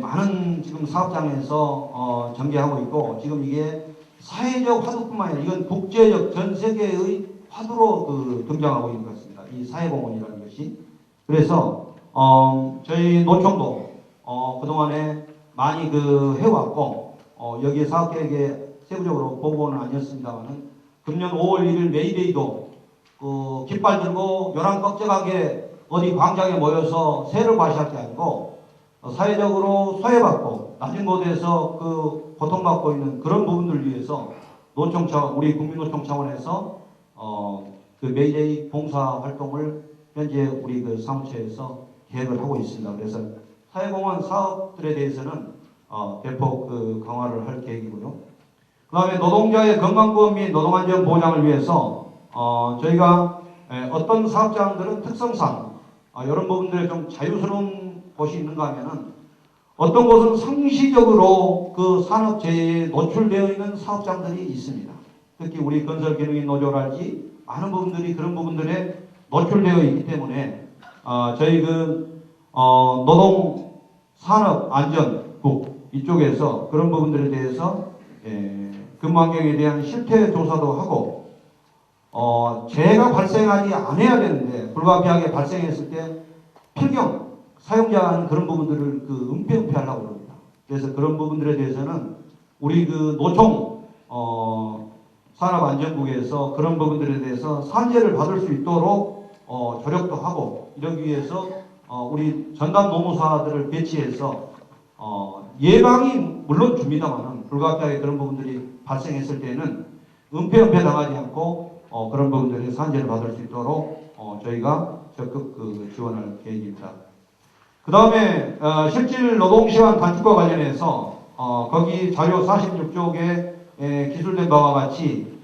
많은 지금 사업장에서 전개하고 있고 지금 이게 사회적 화두뿐만 아니라 이건 국제적 전 세계의 화두로 등장하고 있는 것 같습니다. 이 사회공헌이라는 것이. 그래서 저희 노총도 그동안에 많이 해왔고 여기에 사업계획에 세부적으로 보고는 아니었습니다만은 금년 5월 1일 메이데이도 깃발 들고 요란꺽적하게 어디 광장에 모여서 새를 과시할 게 아니고 사회적으로 소외받고 낮은 곳에서 고통받고 있는 그런 부분들을 위해서 노총 차원, 우리 국민노총 차원에서 메이데이 봉사 활동을 현재 우리 사무처에서 계획을 하고 있습니다. 그래서 사회공헌 사업들에 대해서는 대폭 강화를 할 계획이고요. 그 다음에 노동자의 건강보험 및 노동안전 보장을 위해서 저희가 어떤 사업장들은 특성상 이런 부분들에 좀 자유스러운 곳이 있는가 하면은 어떤 곳은 상시적으로 산업재해에 노출되어 있는 사업장들이 있습니다. 특히 우리 건설기능인 노조랄지 많은 부분들이 그런 부분들에 노출되어 있기 때문에 저희 노동산업안전국 이쪽에서 그런 부분들에 대해서 근무 환경에 대한 실태 조사도 하고 재해가 발생하지 않아야 되는데 불가피하게 발생했을 때 필경 사용자는 그런 부분들을 은폐하려고 합니다. 그래서 그런 부분들에 대해서는 우리 노총 산업안전국에서 그런 부분들에 대해서 산재를 받을 수 있도록 조력도 하고 이러기 위해서 우리 전담 노무사들을 배치해서 예방이 물론 줍니다만은 불가피하게 그런 부분들이 발생했을 때는 은폐 당하지 않고 그런 부분들이 산재를 받을 수 있도록 저희가 적극 지원할 계획입니다. 그 다음에 실질 노동시간 단축과 관련해서 거기 자료 46쪽에 기술된 바와 같이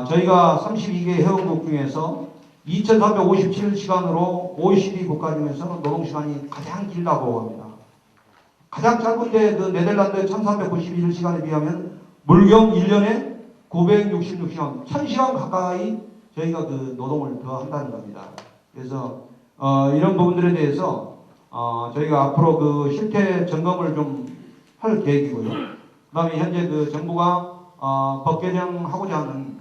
저희가 32개 회원국 중에서 2357시간으로 OECD 국가 중에서 노동시간이 가장 길다고 합니다. 가장 짧은데 네덜란드 1391시간에 비하면 물경 1년에 966시간, 1000시간 가까이 저희가 노동을 더 한다는 겁니다. 그래서 이런 부분들에 대해서 저희가 앞으로 실태 점검을 좀 할 계획이고요. 그 다음에 현재 정부가 법 개정하고자 하는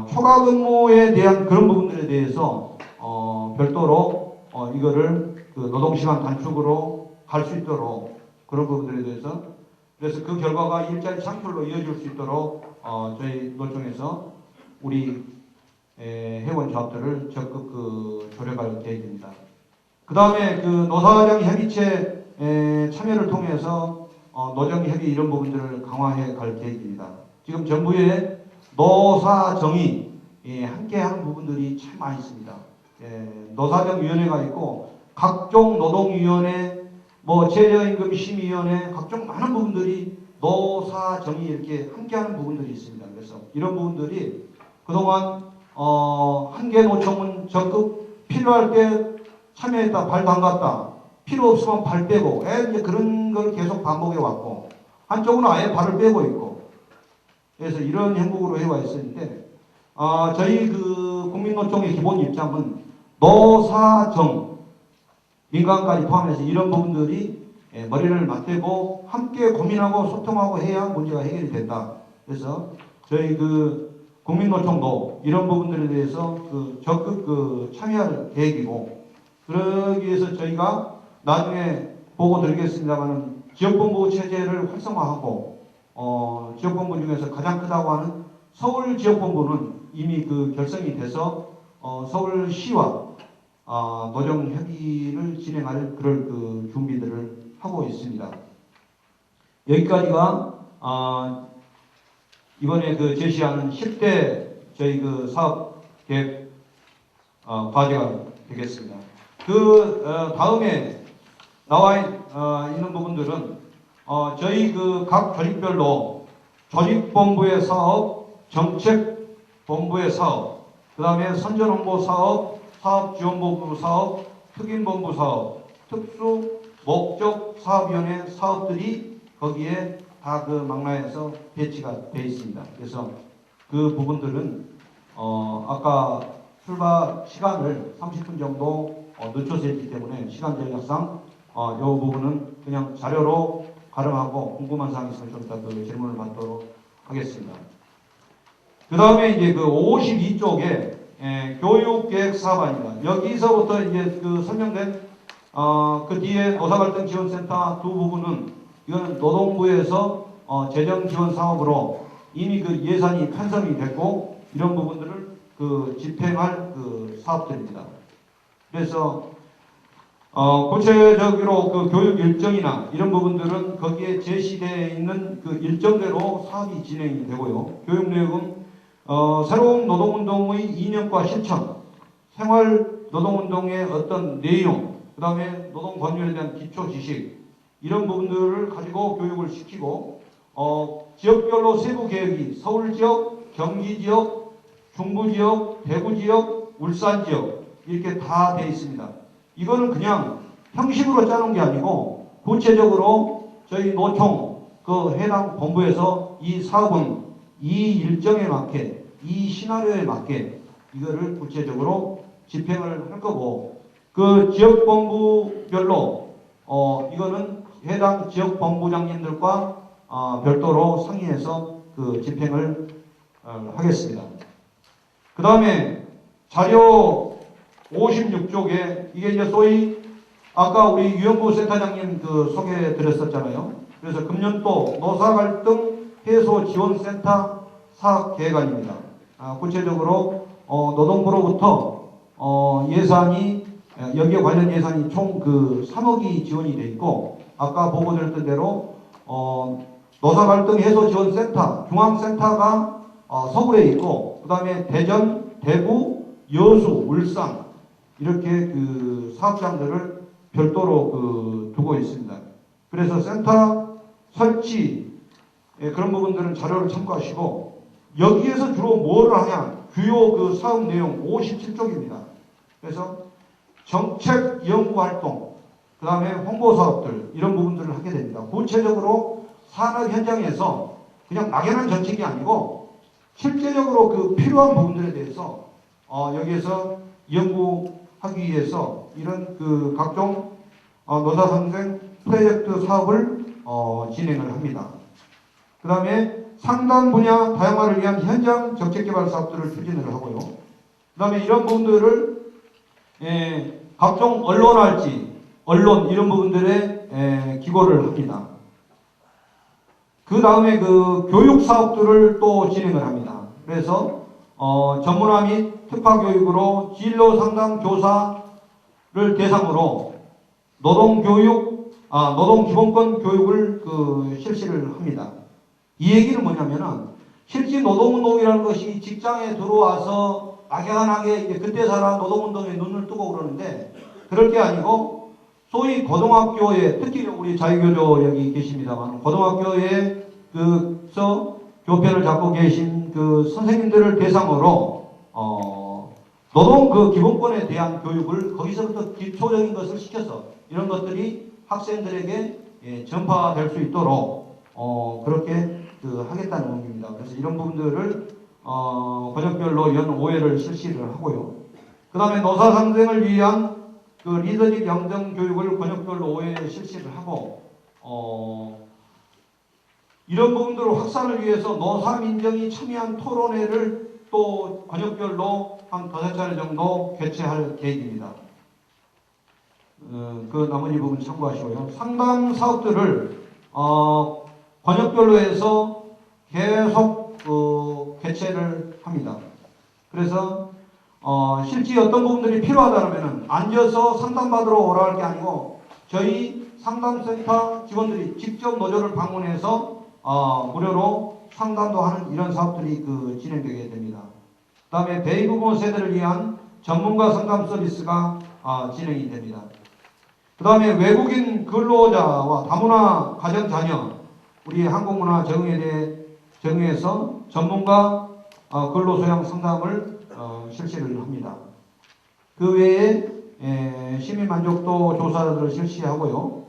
초과 근무에 대한 그런 부분들에 대해서 별도로 이거를 노동시간 단축으로 갈 수 있도록 그런 부분들에 대해서 그래서 그 결과가 일자리 창출로 이어질 수 있도록 저희 노총에서 우리 회원 조합들을 적극 조력할 계획입니다. 그 다음에 노사정 협의체 참여를 통해서 노정 협의 이런 부분들을 강화해 갈 계획입니다. 지금 정부의 노사정이 함께하는 부분들이 참 많이 있습니다. 노사정위원회가 있고 각종 노동위원회, 최저임금심의위원회 각종 많은 부분들이 노사정이 이렇게 함께하는 부분들이 있습니다. 그래서 이런 부분들이 그동안 한개 노총은 적극 필요할 때 참여했다 발 담갔다 필요 없으면 발 빼고 이제 그런 걸 계속 반복해 왔고 한쪽은 아예 발을 빼고 있고 그래서 이런 형국으로 해와 있었는데 저희 국민노총의 기본 입장은 노사정 민간까지 포함해서 이런 부분들이 머리를 맞대고 함께 고민하고 소통하고 해야 문제가 해결이 된다. 그래서 저희 국민노총도 이런 부분들에 대해서 적극 참여할 계획이고 그러기 위해서 저희가 나중에 보고 드리겠습니다만 지역본부 체제를 활성화하고 지역본부 중에서 가장 크다고 하는 서울 지역본부는 이미 결성이 돼서 서울시와 노정 협의를 진행할 그럴 준비들을 하고 있습니다. 여기까지가 이번에 제시하는 10대 저희 사업 계획 과제가 되겠습니다. 다음에 나와 있는 부분들은 저희 각 조직별로 조직본부의 사업, 정책본부의 사업, 그 다음에 선전홍보 사업, 사업지원본부 사업, 특임본부 사업, 특수 목적 사업위원회 사업들이 거기에 다 그 망라에서 배치가 되어 있습니다. 그래서 그 부분들은 아까 출발 시간을 30분 정도 늦춰서 했기 때문에 시간 전략상 이 부분은 그냥 자료로 가름하고 궁금한 사항이 있으면 좀 이따 그 질문을 받도록 하겠습니다. 그 다음에 이제 그 52쪽에 교육계획 사업안입니다. 여기서부터 이제 그 설명된 그 뒤에 노사갈등지원센터 두 부분은 이거는 노동부에서 재정 지원 사업으로 이미 그 예산이 편성이 됐고 이런 부분들을 그 집행할 그 사업들입니다. 그래서 구체적으로 그 교육 일정이나 이런 부분들은 거기에 제시되어 있는 그 일정대로 사업이 진행이 되고요. 교육 내역은 새로운 노동운동의 이념과 실천, 생활 노동운동의 어떤 내용, 그 다음에 노동 권유에 대한 기초 지식 이런 부분들을 가지고 교육을 시키고 지역별로 세부 계획이 서울 지역, 경기 지역, 중부 지역, 대구 지역, 울산 지역 이렇게 다 되어 있습니다. 이거는 그냥 형식으로 짜놓은 게 아니고 구체적으로 저희 노총 그 해당 본부에서 이 사업은 이 일정에 맞게 이 시나리오에 맞게 이거를 구체적으로 집행을 할 거고 그 지역 본부별로 이거는 해당 지역 본부장님들과 별도로 상의해서 그 집행을 하겠습니다. 그 다음에 자료 56쪽에 이게 이제 소위 아까 우리 유영구 센터장님 그 소개해 드렸었잖아요. 그래서 금년도 노사갈등 해소 지원센터 사업 계획안입니다. 구체적으로 노동부로부터 예산이 여기에 관련 예산이 총 그 3억이 지원이 돼 있고 아까 보고드렸던 대로 노사갈등 해소 지원센터 중앙센터가 서울에 있고 그 다음에 대전, 대구, 여수, 울산 이렇게 그 사업장들을 별도로 그 두고 있습니다. 그래서 센터 설치 그런 부분들은 자료를 참고하시고 여기에서 주로 뭐를 하냐 주요 그 사업 내용 57쪽입니다. 그래서 정책 연구 활동 그 다음에 홍보 사업들 이런 부분들을 하게 됩니다. 구체적으로 산업 현장에서 그냥 막연한 정책이 아니고 실제적으로 그 필요한 부분들에 대해서 여기에서 연구하기 위해서 이런 그 각종 노사상생 프로젝트 사업을 진행을 합니다. 그 다음에 상담 분야 다양화를 위한 현장 정책개발 사업들을 추진을 하고요. 그 다음에 이런 부분들을 각종 언론할지 언론 이런 부분들에 기고를 합니다. 그 다음에 그 교육 사업들을 또 진행을 합니다. 그래서 전문화 및 특화 교육으로 진로 상담 교사를 대상으로 노동교육, 노동기본권 교육을 그 실시를 합니다. 이 얘기는 뭐냐면은 실제 노동운동이라는 것이 직장에 들어와서 막연하게 이제 그때 사람 노동운동에 눈을 뜨고 그러는데 그럴 게 아니고 소위 고등학교에 특히 우리 자유교조 여기 계십니다만 고등학교에 그서 교편을 잡고 계신 그 선생님들을 대상으로 노동 그 기본권에 대한 교육을 거기서부터 기초적인 것을 시켜서 이런 것들이 학생들에게 전파될 수 있도록 그렇게 그 하겠다는 의미입니다. 그래서 이런 부분들을 권역별로 연 5회를 실시를 하고요. 그 다음에 노사상생을 위한 그 리더십 영정 교육을 권역별로 5회 실시를 하고 이런 부분들을 확산을 위해서 노사민정이 참여한 토론회를 또 권역별로 한 5차례 정도 개최할 계획입니다. 그 나머지 부분 참고하시고요. 상담 사업들을 권역별로 해서 계속 개최를 합니다. 그래서 실제 어떤 부분들이 필요하다면 앉아서 상담받으러 오라 할 게 아니고 저희 상담센터 직원들이 직접 노조를 방문해서 무료로 상담도 하는 이런 사업들이 그 진행되게 됩니다. 그 다음에 베이비부모 세대를 위한 전문가 상담 서비스가 진행이 됩니다. 그 다음에 외국인 근로자와 다문화 가정 자녀 우리 한국문화 적응에서 전문가 근로소양 상담을 실시를 합니다. 그 외에 시민 만족도 조사를 실시하고요.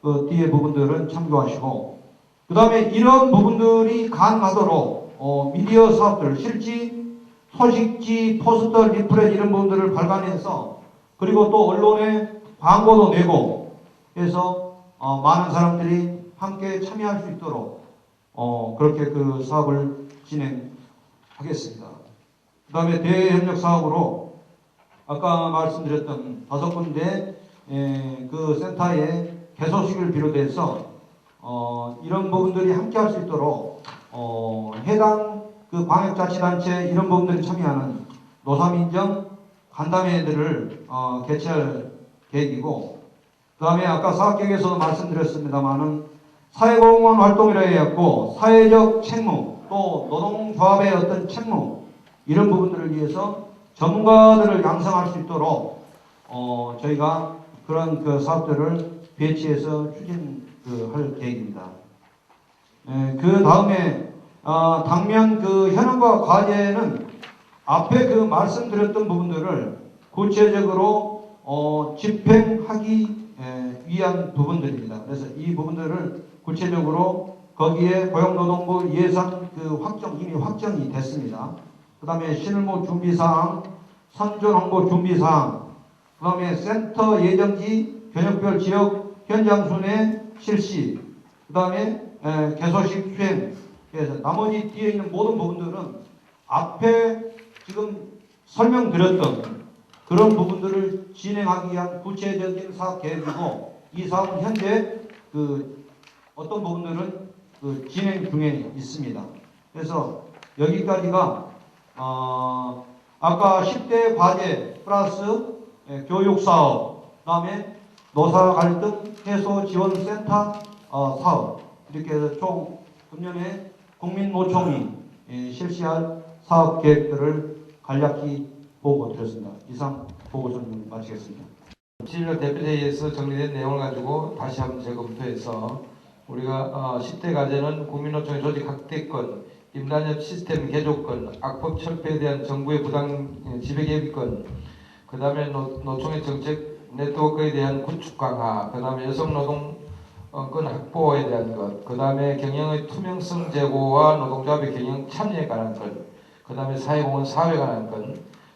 그 뒤에 부분들은 참고하시고, 그 다음에 이런 부분들이 가능하도록 미디어 사업들, 실지, 소식지, 포스터, 리플렛 이런 부분들을 발간해서, 그리고 또 언론에 광고도 내고 해서 많은 사람들이 함께 참여할 수 있도록 그렇게 그 사업을 진행하겠습니다. 그 다음에 대외협력 사업으로 아까 말씀드렸던 5군데 그 센터의 개소식을 비롯해서 이런 부분들이 함께 할 수 있도록 해당 그 광역자치단체 이런 부분들이 참여하는 노사민정 간담회들을 개최할 계획이고, 그 다음에 아까 사업계획에서도 말씀드렸습니다만은 사회공헌 활동이라 해갖고 사회적 책무 또 노동조합의 어떤 책무 이런 부분들을 위해서 전문가들을 양성할 수 있도록 저희가 그런 그 사업들을 배치해서 추진할 계획입니다. 그 다음에 당면 그 현황과 과제는 앞에 그 말씀드렸던 부분들을 구체적으로 집행하기 위한 부분들입니다. 그래서 이 부분들을 구체적으로 거기에 고용노동부 예산 그 이미 확정이 됐습니다. 그 다음에 실무 준비사항, 선전 홍보 준비사항, 그 다음에 센터 예정지, 변역별 지역 현장 순회 실시, 그 다음에 개소식 수행, 그래서 나머지 뒤에 있는 모든 부분들은 앞에 지금 설명드렸던 그런 부분들을 진행하기 위한 구체적인 사업 계획이고, 이 사업은 현재 그 어떤 부분들은 그 진행 중에 있습니다. 그래서 여기까지가 아까 10대 과제 플러스 교육사업, 그 다음에 노사갈등 해소지원센터 사업, 이렇게 해서 총 금년에 국민노총이 실시할 사업 계획들을 간략히 보고 드렸습니다. 이상 보고서는 마치겠습니다. 지역 대표회의에서 정리된 내용을 가지고 다시 한번 재검토해서 우리가 10대 과제는 국민노총의 조직 확대권, 임단협 시스템 개조권, 악법 철폐에 대한 정부의 부당 지배개입권, 그 다음에 노총의 정책 네트워크에 대한 구축 강화, 그 다음에 여성노동권 확보에 대한 것, 그 다음에 경영의 투명성 제고와 노동조합의 경영 참여에 관한 것, 그 다음에 사회공헌 사업에 관한 것,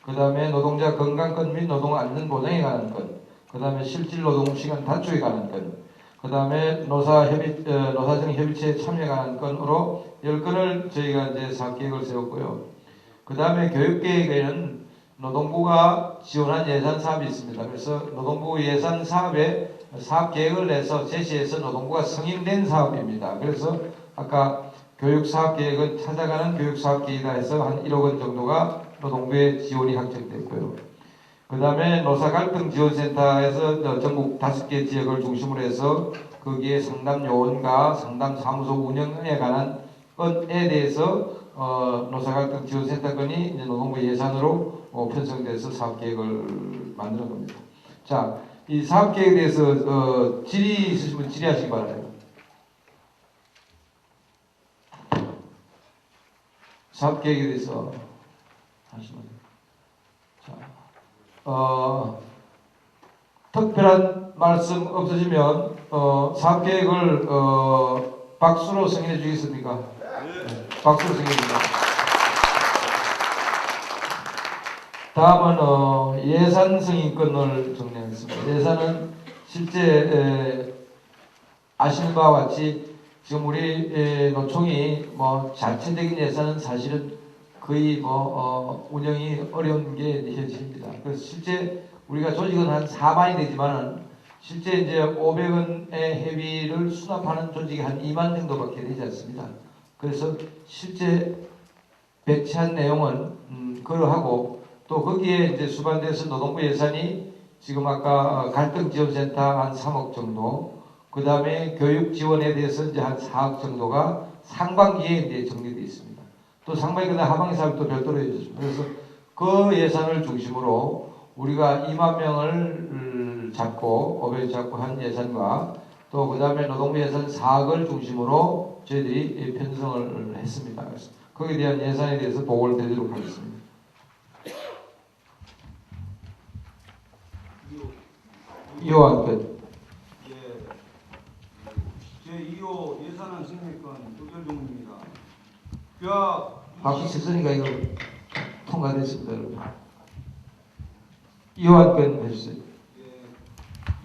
그 다음에 노동자 건강권 및 노동 안전 보장에 관한 것, 그 다음에 실질 노동 시간 단축에 관한 것, 그 다음에 노사정 협의체에 참여에 관한 건으로 10건을 저희가 이제 사업 계획을 세웠고요. 그 다음에 교육 계획에는 노동부가 지원한 예산 사업이 있습니다. 그래서 노동부 예산 사업에 사업 계획을 내서 제시해서 노동부가 승인된 사업입니다. 그래서 아까 교육 사업 계획은 찾아가는 교육 사업 계획이다 해서 한 1억 원 정도가 노동부의 지원이 확정됐고요. 그 다음에 노사갈등 지원센터에서 전국 5개 지역을 중심으로 해서 거기에 상담 요원과 상담 사무소 운영에 관한 건에 대해서 노사갈등 지원센터 건이 이제 노동부 예산으로 편성돼서 사업 계획을 만드는 겁니다. 자, 이 사업 계획에 대해서 질의 있으시면 질의하시기 바랍니다. 사업 계획에 대해서 잠시만요. 자, 특별한 말씀 없으시면 사업 계획을 박수로 승인해 주겠습니까? 네, 박수로 승인해 주십니다. 다음은 예산 승인권을 정리하겠습니다. 예산은 실제 아시는 바와 같이 지금 우리 노총이 자체적인 예산은 사실은 거의 운영이 어려운 게 현실입니다. 그래서 실제 우리가 조직은 한 4만이 되지만은 실제 이제 500원의 회비를 수납하는 조직이 한 2만 정도밖에 되지 않습니다. 그래서 실제 배치한 내용은 그러하고 또 거기에 이제 수반돼서 노동부 예산이 지금 아까 갈등지원센터 한 3억 정도, 그 다음에 교육 지원에 대해서 이제 한 4억 정도가 상반기에 이제 정리되어 있습니다. 또 상반기 그다음 하반기 사업이 또 별도로 해줬습니다. 그래서 그 예산을 중심으로 우리가 2만 명을 잡고 500 잡고 한 예산과 또 그 다음에 노동부 예산 4억을 중심으로 저희들이 편성을 했습니다. 그래서 거기에 대한 예산에 대해서 보고를 드리도록 하겠습니다. 이호환 예, 제2호 예산안 승인권 의결종입니다. 규약 박수 쳤으니까 이거 통과됐습니다, 여러분. 이호환 건 해주세요.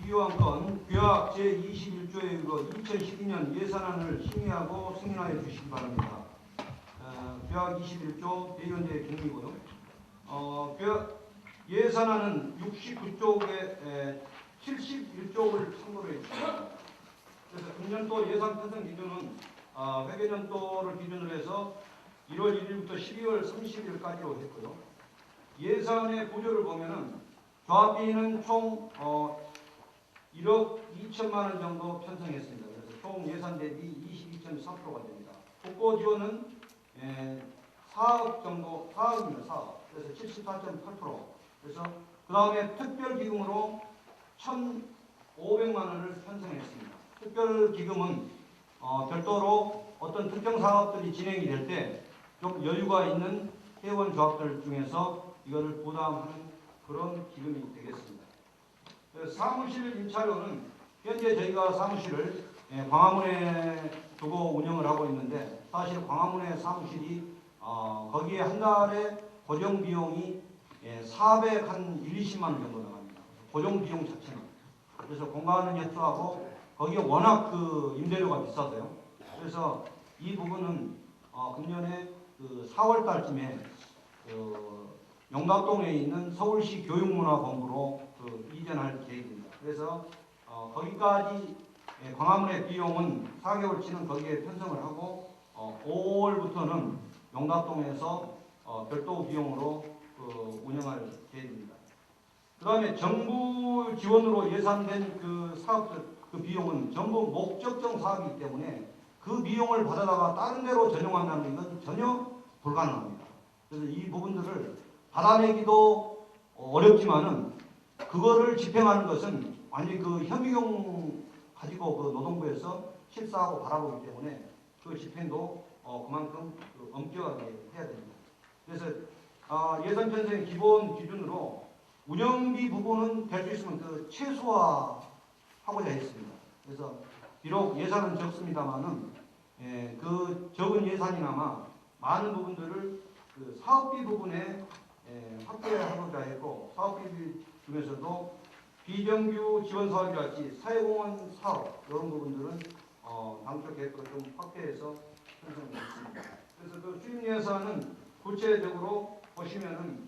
이호환건 규약 제21조에 의거 2012년 예산안을 심의하고 승인하여 주시기 바랍니다. 규약 21조 대의원제 경리고요. 규약 예산안은 69쪽에 71쪽을 참고로 했습니다. 그래서 금년도 예산 편성 기준은 회계년도를 기준으로 해서 1월 1일부터 12월 30일까지로 했고요. 예산의 구조를 보면은 조합비는 총 1억 2천만 원 정도 편성했습니다. 그래서 총 예산 대비 22.4%가 됩니다. 국고 지원은 4억 정도, 4억입니다. 4억. 그래서 74.8%. 그래서 그 다음에 특별기금으로 1,500만 원을 편성했습니다. 특별기금은 별도로 어떤 특정 사업들이 진행이 될 때 좀 여유가 있는 회원 조합들 중에서 이거를 부담하는 그런 기금이 되겠습니다. 사무실 임차료는 현재 저희가 사무실을 광화문에 두고 운영을 하고 있는데 사실 광화문의 사무실이 거기에 한 달에 고정 비용이 400한 1, 20만 원 정도 나갑니다. 고정 비용 자체는. 그래서 공간은 협소하고 거기에 워낙 그 임대료가 비싸서요. 그래서 이 부분은 금년에 그 4월 달쯤에 영락동에 있는 서울시 교육문화본부로 이전할 계획입니다. 그래서 거기까지 광화문의 비용은 4개월치는 거기에 편성을 하고 5월부터는 영락동에서 별도 비용으로 운영할 계획입니다. 그 다음에 정부 지원으로 예산된 그 사업들 그 비용은 전부 목적정 사업이기 때문에 그 비용을 받아다가 다른 데로 전용한다는 것은 전혀 불가능합니다. 그래서 이 부분들을 받아내기도 어렵지만은 그거를 집행하는 것은 완전히 그 현미경 가지고 그 노동부에서 실사하고 바라보기 때문에 그 집행도 그만큼 엄격하게 해야 됩니다. 그래서 예산 편성의 기본 기준으로 운영비 부분은 될 수 있으면 그 최소화하고자 했습니다. 그래서 비록 예산은 적습니다만은 그 적은 예산이나마 많은 부분들을 그 사업비 부분에 확대하고자 했고 사업비 중에서도 비정규 지원 사업이랄지 사회공헌 사업 이런 부분들은 당초 계획보다 좀 확대해서 편성했습니다. 그래서 그 수입 예산은 구체적으로 보시면은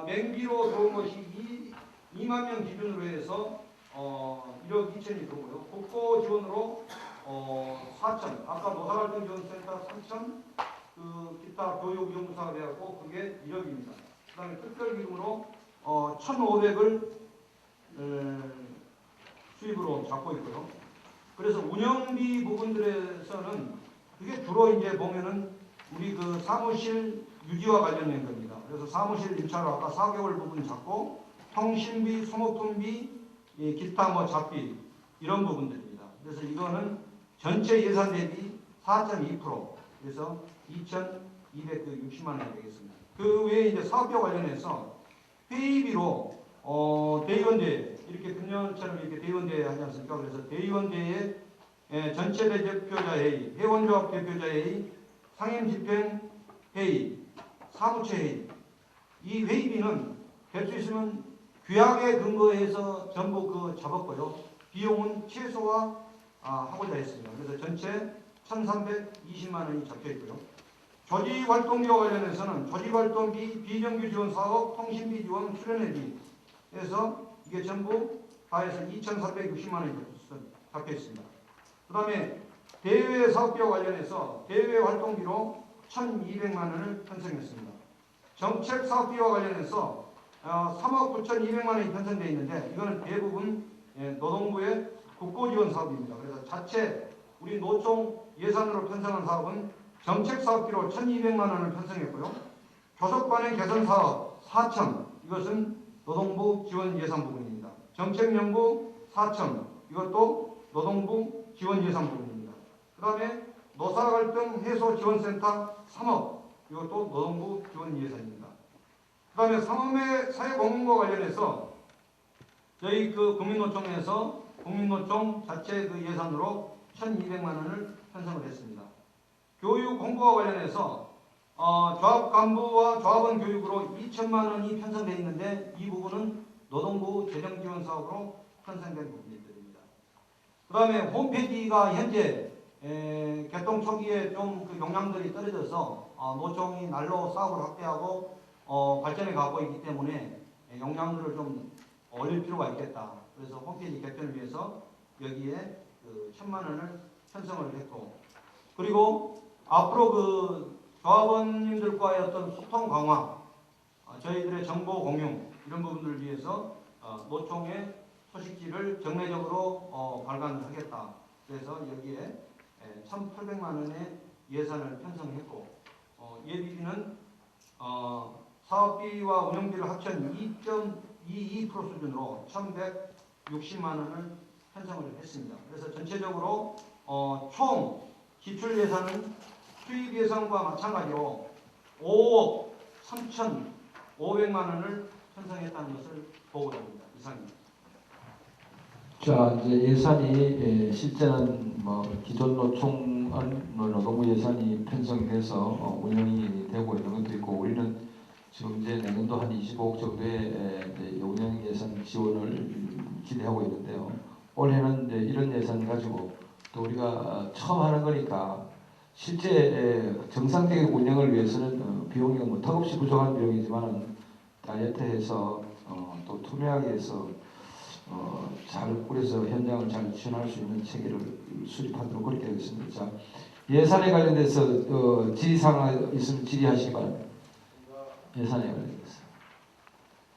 맹비로 들어온 것이 2만 명 기준으로 해서 1억 2천이 들어오고요. 국고 지원으로 4천, 아까 노사갈등지원센터 3천, 그 기타 교육 연구 사업에 하고 그게 1억입니다. 그 다음에 특별기금으로 1,500을 수입으로 잡고 있고요. 그래서 운영비 부분들에서는 그게 주로 이제 보면은 우리 그 사무실 유지와 관련된 겁니다. 그래서 사무실 임차료 아까 4개월 부분 잡고 통신비, 소모품비, 기타 뭐 잡비 이런 부분들입니다. 그래서 이거는 전체 예산 대비 4.2% 그래서 2,260만 원이 되겠습니다. 그 외에 이제 사업비와 관련해서 회의비로 대의원대 이렇게 금년처럼 이렇게 대의원대 하지 않습니까? 그래서 대의원대의 전체 대표자 회의, 회원조합 대표자 회의, 상임집행회의, 사무처회의 이 회의비는 될 수 있으면 규약에 근거해서 전부 그 잡았고요. 비용은 최소화 하고자 했습니다. 그래서 전체 1,320만 원이 잡혀 있고요. 조직활동비와 관련해서는 조직활동비, 비정규 지원 사업, 통신비 지원, 출연회비 해서 이게 전부 다 해서 2,460만 원이 잡혀 있습니다. 그 다음에 대외 사업비와 관련해서 대외 활동비로 1,200만 원을 편성했습니다. 정책 사업비와 관련해서 3억 9,200만 원이 편성되어 있는데 이거는 대부분 노동부의 국고지원 사업입니다. 그래서 자체 우리 노총 예산으로 편성한 사업은 정책 사업비로 1,200만 원을 편성했고요. 교섭관행 개선 사업 4천 이것은 노동부 지원 예산 부분입니다. 정책연구 4천 이것도 노동부 지원 예산 부분입니다. 그 다음에 노사갈등 해소 지원센터 3억 이것도 노동부 지원 예산입니다. 그 다음에 사회공헌과 관련해서 저희 그 국민노총에서 국민노총 자체 그 예산으로 1,200만 원을 편성을 했습니다. 교육 홍보와 관련해서 조합 간부와 조합원 교육으로 2천만 원이 편성되어 있는데 이 부분은 노동부 재정지원 사업으로 편성된 부분들입니다. 그 다음에 홈페이지가 현재 개통 초기에 좀 그 용량들이 떨어져서 노총이 날로 사업을 확대하고 발전해 가고 있기 때문에 용량들을 좀 올릴 필요가 있겠다. 그래서 홈페이지 개편을 위해서 여기에 그 1,000만 원을 편성을 했고, 그리고 앞으로 그 조합원님들과의 어떤 소통 강화, 저희들의 정보 공유 이런 부분들을 위해서 노총의 소식지를 정례적으로 발간을 하겠다. 그래서 여기에 1,800만 원의 예산을 편성했고, 예비비는 사업비와 운영비를 합친 2.22% 수준으로 1,160만 원을 편성을 했습니다. 그래서 전체적으로 총 지출 예산은 수입 예산과 마찬가지로 5억 3,500만 원을 편성했다는 것을 보고됩니다. 이상입니다. 자, 이제 예산이 실제는 뭐 기존 노총 노동부 예산이 편성이 돼서 운영이 되고 있는 것도 있고, 우리는 지금 이제 내년도 한 25억 정도의 이제 운영 예산 지원을 기대하고 있는데요. 올해는 이제 이런 예산 가지고 또 우리가 처음 하는 거니까 실제 정상적인 운영을 위해서는 비용이 뭐 턱없이 부족한 비용이지만은 다이어트해서 또 투명하게 해서 잘 꾸려서 현장을 잘 지원할 수 있는 체계를 수립하도록 그렇게 하겠습니다. 자, 예산에 관련돼서 질의사항 있으면 질의하시기 바랍니다. 예산에 관련돼서.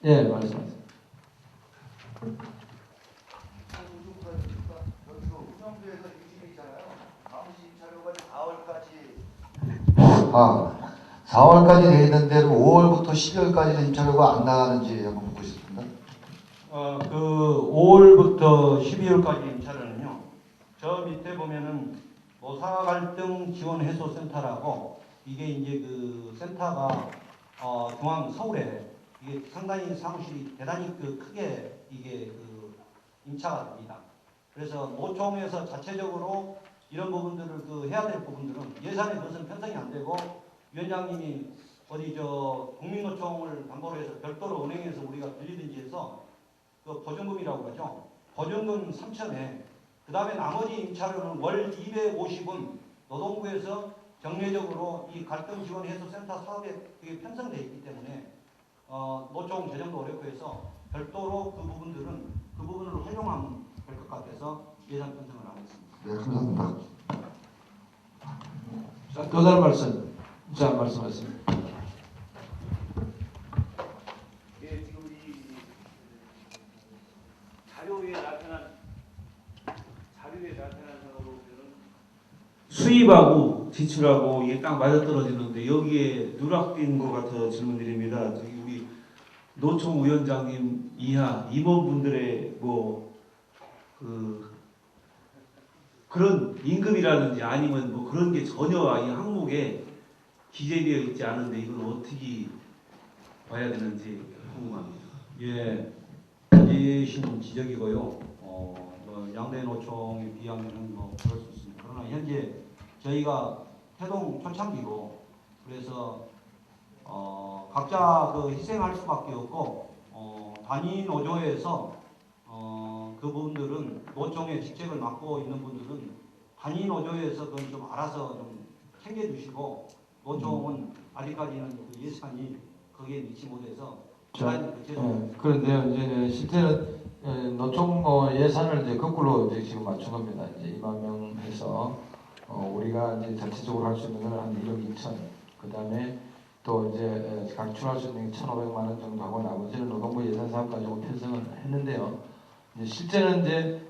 예, 말씀하세요. 운영부에서 60일이잖아요. 감시 자료가 4월까지 돼 있는 대로 5월부터 12월까지 임차료가 안 나가는지 한번 묻고 싶습니다. 그 5월부터 12월까지 임차료는요. 저 밑에 보면은 노사 갈등 지원 해소 센터라고, 이게 이제 그 센터가 중앙 서울에 이게 상당히 사무실이 대단히 그 크게 이게 그 임차가 됩니다. 그래서 노총에서 자체적으로 이런 부분들을 그 해야 될 부분들은 예산에 그것은 편성이 안 되고, 위원장님이 어디 저 국민노총을 담보로 해서 별도로 은행에서 우리가 빌리든지 해서 그 보증금이라고 하죠. 보증금 3천에 그 다음에 나머지 임차료는 월 250은 노동부에서 정례적으로 이 갈등 지원 해소 센터 사업에 그게 편성되어 있기 때문에 노총 재정도 어렵고 해서 별도로 그 부분을 활용하면 될 것 같아서 예산 편성을 하겠습니다. 네, 감사합니다. 자, 또 다른 말씀. 자, 말씀하세요. 예, 지금 이 자료에 나타난 상으로 보면 수입하고 지출하고 이게 딱 맞아떨어지는데 여기에 누락된 것 같아 질문드립니다. 저기 우리 노총 위원장님 이하 임원분들의 그런 임금이라든지 아니면 뭐 그런 게 전혀 이 항목에 기재되어 있지 않은데 이건 어떻게 봐야 되는지 궁금합니다. 예, 맞으신 지적이고요. 뭐 양대 노총에 비하면은 뭐 그럴 수 있습니다. 그러나 현재 저희가 태동 초창기고, 그래서 각자 그 희생할 수밖에 없고, 단위 노조에서 그 부분들은 노총의 직책을 맡고 있는 분들은 단위 노조에서 그건 좀 알아서 좀 챙겨주시고, 노총은 아직까지는 그 예산이 거기에 미치 못해서 그런데요, 이제 실제는 노총 예산을 이제 거꾸로 이제 지금 맞춘 겁니다. 이제 2만 명 해서 우리가 이제 자체적으로 할 수 있는 건 한 1억 2천, 그 다음에 또 이제 각출할 수 있는 1,500만 원 정도 하고 나머지는 노동부 예산 사업 가지고 편성을 했는데요. 이제 실제는 이제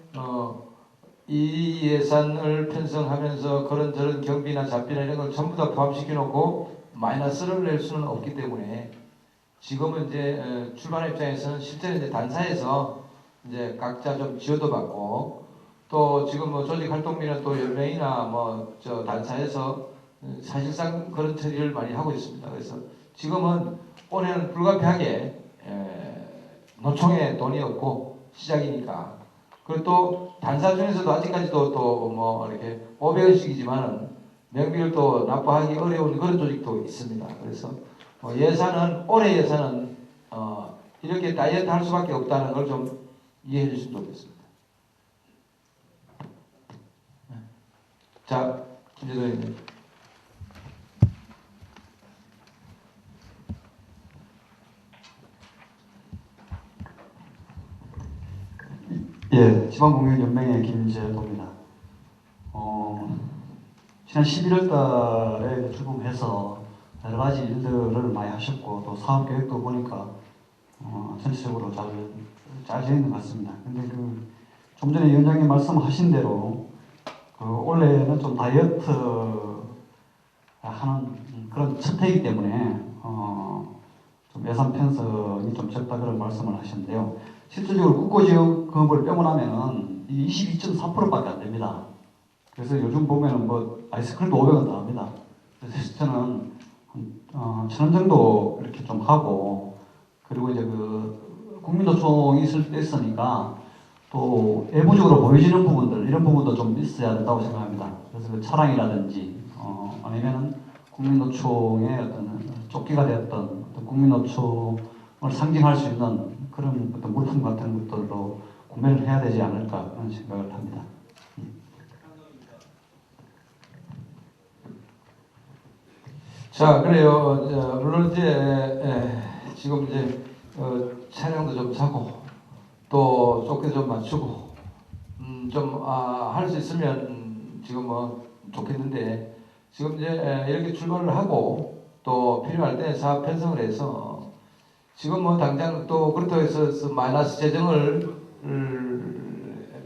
이 예산을 편성하면서 그런저런 경비나 잡비나 이런 걸 전부 다 포함시켜 놓고 마이너스를 낼 수는 없기 때문에 지금은 이제 출발 입장에서는 실제는 이제 단사에서 이제 각자 좀 지원도 받고, 또 지금 뭐 조직 활동비는 또 연맹이나 뭐 저 단사에서 사실상 그런 처리를 많이 하고 있습니다. 그래서 지금은 올해는 불가피하게 노총에 돈이 없고 시작이니까. 그리고 또 단사 중에서도 아직까지도 또 뭐 이렇게 500원씩이지만은 명비를 또 납부하기 어려운 그런 조직도 있습니다. 그래서 예산은 올해 예산은 이렇게 다이어트 할 수밖에 없다는 걸 좀 이해해 주시면 좋겠습니다. 자, 김재도 의원님. 예, 지방공연연맹의 김재도입니다. 지난 11월 달에 출범해서 여러 가지 일들을 많이 하셨고 또 사업 계획도 보니까 전체적으로 잘 되어 있는 것 같습니다. 근데 좀 전에 위원장님 말씀하신 대로 올해는 좀 다이어트 하는 그런 첫 해이기 때문에 좀 예산 편성이 좀 적다 그런 말씀을 하셨는데요. 실질적으로 국고지원금을 빼고 나면은 이게 22.4%밖에 안 됩니다. 그래서 요즘 보면은 뭐 아이스크림도 500원 나옵니다. 그래서 저는 1,000원 정도 이렇게 좀 하고, 그리고 이제 국민노총이 있으니까 또 외부적으로 보여지는 부분들, 이런 부분도 좀 있어야 된다고 생각합니다. 그래서 차량이라든지 아니면은 국민노총의 어떤 조끼가 되었던 어떤 국민노총을 상징할 수 있는 그런 어떤 물품 같은 것들도 구매를 해야 되지 않을까 그런 생각을 합니다. 자, 그래요. 물론 지금 차량도 좀 사고 또 조끼도 좀 맞추고 좀 할 수 있으면 지금 좋겠는데, 지금 이렇게 출발을 하고 또 필요할 때 사업 편성을 해서 지금 당장 또 그렇다고 해서 마이너스 재정을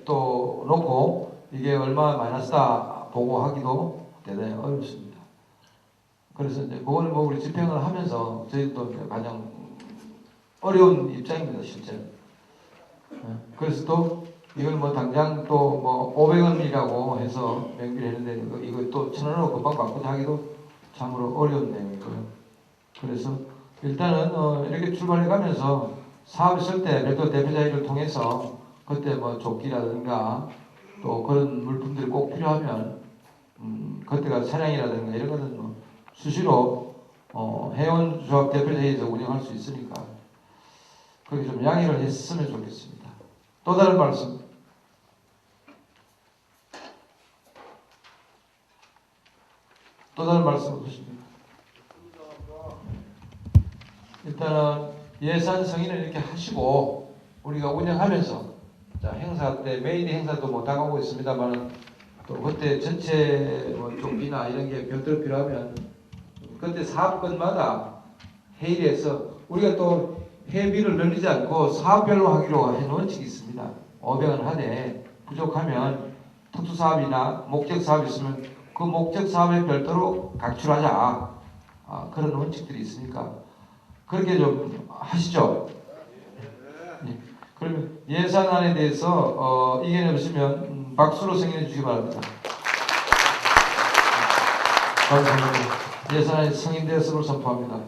또 놓고 이게 얼마 마이너스다 보고 하기도 대단히 어렵습니다. 그래서 그거는 우리 집행을 하면서 저희도 가장 어려운 입장입니다, 실제로. 그래서 또 이걸 당장 또 500원이라고 해서 명비를 했는데 이거 또 1,000원으로 금방 바꾸자 하기도 참으로 어려운 내용이고요. 그래서 일단은 이렇게 출발해 가면서 사업 있을 때 별도 대표자회를 통해서 그때 조끼라든가 또 그런 물품들이 꼭 필요하면 그때가 차량이라든가 이런 것은 수시로 회원조합 대표자회에서 운영할 수 있으니까 그렇게 좀 양해를 했으면 좋겠습니다. 또 다른 말씀. 또 다른 말씀 없으십니까? 일단은 예산 승인을 이렇게 하시고 우리가 운영하면서 행사 때 메인 행사도 다가오고 있습니다만 또 그때 전체 좀비나 이런 게 별도로 필요하면 그때 사업권마다 회의를 해서 우리가 또 회비를 늘리지 않고 사업별로 하기로 해놓은 원칙이 있습니다. 500원 하되 부족하면 특수사업이나 목적사업이 있으면 그 목적사업에 별도로 각출하자. 그런 원칙들이 있으니까 그렇게 좀 하시죠. 네. 그러면 예산안에 대해서 이견이 없으면 박수로 승인해 주시기 바랍니다. 감사합니다. 예산안이 승인되었음을 선포합니다.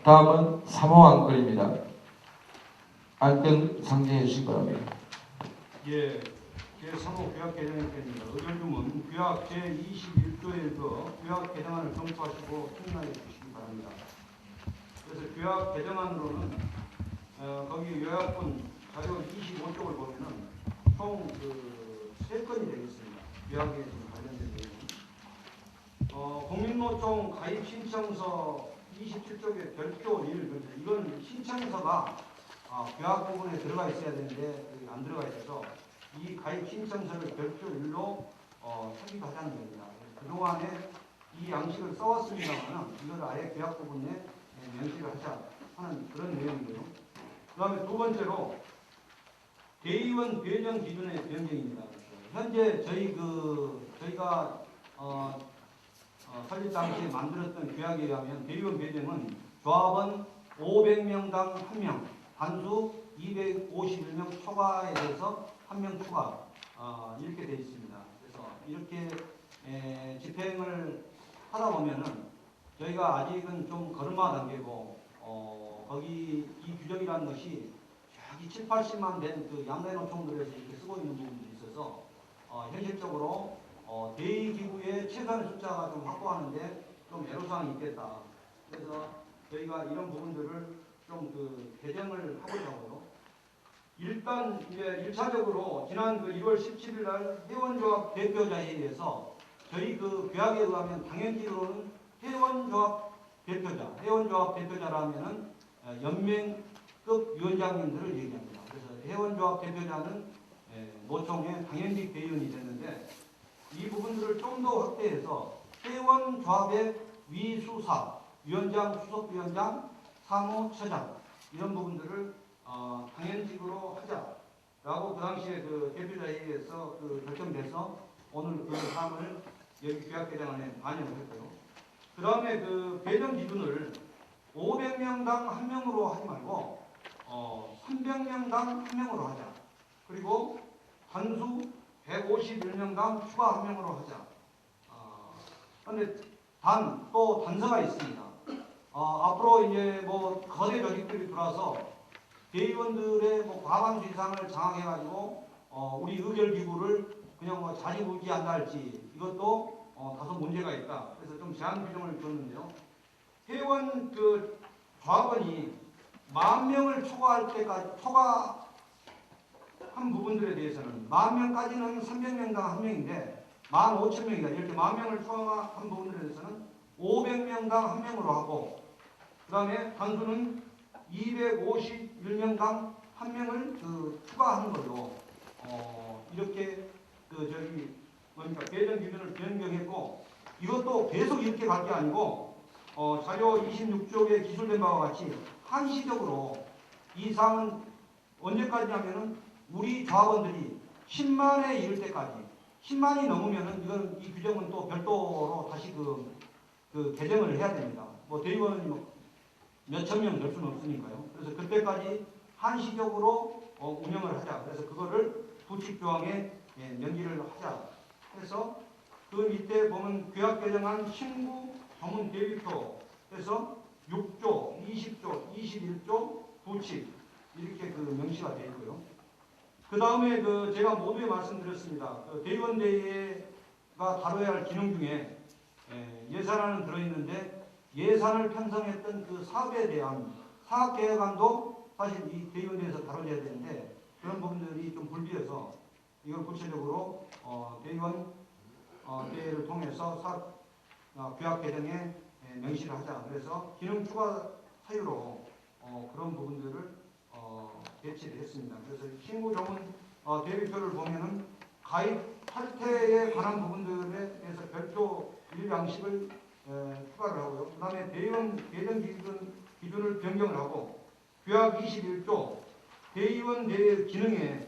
다음은 사모 안건입니다. 안건 상정해 주시기 바랍니다. 예, 제3호 규약 개정안입니다. 의결주문 규약 제21조에서 규약 개정안을 검토하시고 승인하여 주시기 바랍니다. 그래서 규약 개정안으로는 거기 요약본 자료 25쪽을 보면은 총 3건이 되겠습니다. 규약에 관련된 내용. 국민노총 가입 신청서 27쪽에 별표 1, 이건 신청서가 규약 부분에 들어가 있어야 되는데 안 들어가 있어서 이 가입 신청서를 별표 1로 삽입하자는 겁니다. 그동안에 이 양식을 써왔습니다만 이걸 아예 규약 부분에 명시를 하자 하는 그런 내용이고요. 그 다음에 두 번째로 대의원 배정 기준의 변경입니다. 현재 저희가 설립 당시에 만들었던 규약에 의하면 대의원 배정은 조합원 500명당 1명, 단수 251명 초과에 대해서 1명 추가 이렇게 되어 있습니다. 그래서 이렇게 집행을 하다 보면은 저희가 아직은 좀 걸음마 단계고 거기 이 규정이라는 것이 여기 7, 80만 된 그 양대노총들에서 이렇게 쓰고 있는 부분들이 있어서 현실적으로 대의기구의 최소한의 숫자가 좀 확보하는데 좀 애로사항이 있겠다. 그래서 저희가 이런 부분들을 좀 그 개정을 하고자 하고요. 일단 이제 1차적으로 지난 그 1월 17일 날 회원조합 대표자 회의에서 저희 그 규약에 의하면 당연지로는 회원조합 대표자라면은 연맹급 위원장님들을 얘기합니다. 그래서 회원조합 대표자는 노총의 당연직 대의원이 됐는데 이 부분들을 좀 더 확대해서 회원조합의 위수사, 위원장, 수석위원장, 사무처장 이런 부분들을 당연직으로 하자라고 그 당시에 그 대표자 회의에서 그 결정돼서 오늘 그 사항을 여기 규약 개정안에 반영을 했고요. 그 다음에 그 배정 기준을 500명당 1명으로 하지 말고 300명당 1명으로 하자. 그리고 단수 151명당 추가 1명으로 하자. 그런데 또 단서가 있습니다. 앞으로 이제 뭐 거대 조직들이 들어와서 대의원들의 뭐 과반수 이상을 장악해가지고 우리 의결기구를 그냥 뭐 자지우지한다 할지 이것도 다소 문제가 있다. 그래서 좀 제한 규정을 줬는데요. 회원 그 조합원이 10,000명을 초과할 때까지 초과한 부분들에 대해서는 10,000명까지는 300명당 1명인데 15,000명이다. 이렇게 10,000명을 초과한 부분들에 대해서는 500명당 1명으로 하고 그 다음에 단수는 251명당 1명을 그 추가하는 걸로 이렇게 그 저기 뭡니까 배정 기준을 변경했고 이것도 계속 이렇게 갈 게 아니고 자료 26쪽에 기술된 바와 같이 한시적으로 이 사항은 언제까지냐면은 우리 조합원들이 10만에 이를 때까지 10만이 넘으면은 이건 이 규정은 또 별도로 다시 그 개정을 해야 됩니다. 뭐 대의원이 뭐 몇천 명 될 수는 없으니까요. 그래서 그때까지 한시적으로 운영을 하자. 그래서 그거를 부칙조항에 명기를 하자. 그래서 그 밑에 보면 규약 개정안 신구 전문 대비표 해서 6조, 20조, 21조 부칙 이렇게 그 명시가 되어 있고요. 그 다음에 그 제가 모두에 말씀드렸습니다. 그 대의원대회가 다뤄야 할 기능 중에 예산안은 들어있는데 예산을 편성했던 그 사업에 대한 사업계획안도 사실 이 대의원대회에서 다뤄져야 되는데 그런 부분들이 좀 불비해서 이걸 구체적으로 대의원 대회를 통해서 규약 개정에 명시를 하자. 그래서 기능 추가 사유로 그런 부분들을 배치를 했습니다. 그래서 신구 전문 대비표를 보면은 가입 탈퇴에 관한 부분들에 대해서 별도 일양식을 추가를 하고요. 그 다음에 대의원 배정 기준을 변경을 하고 규약 21조 대의원 대회 기능에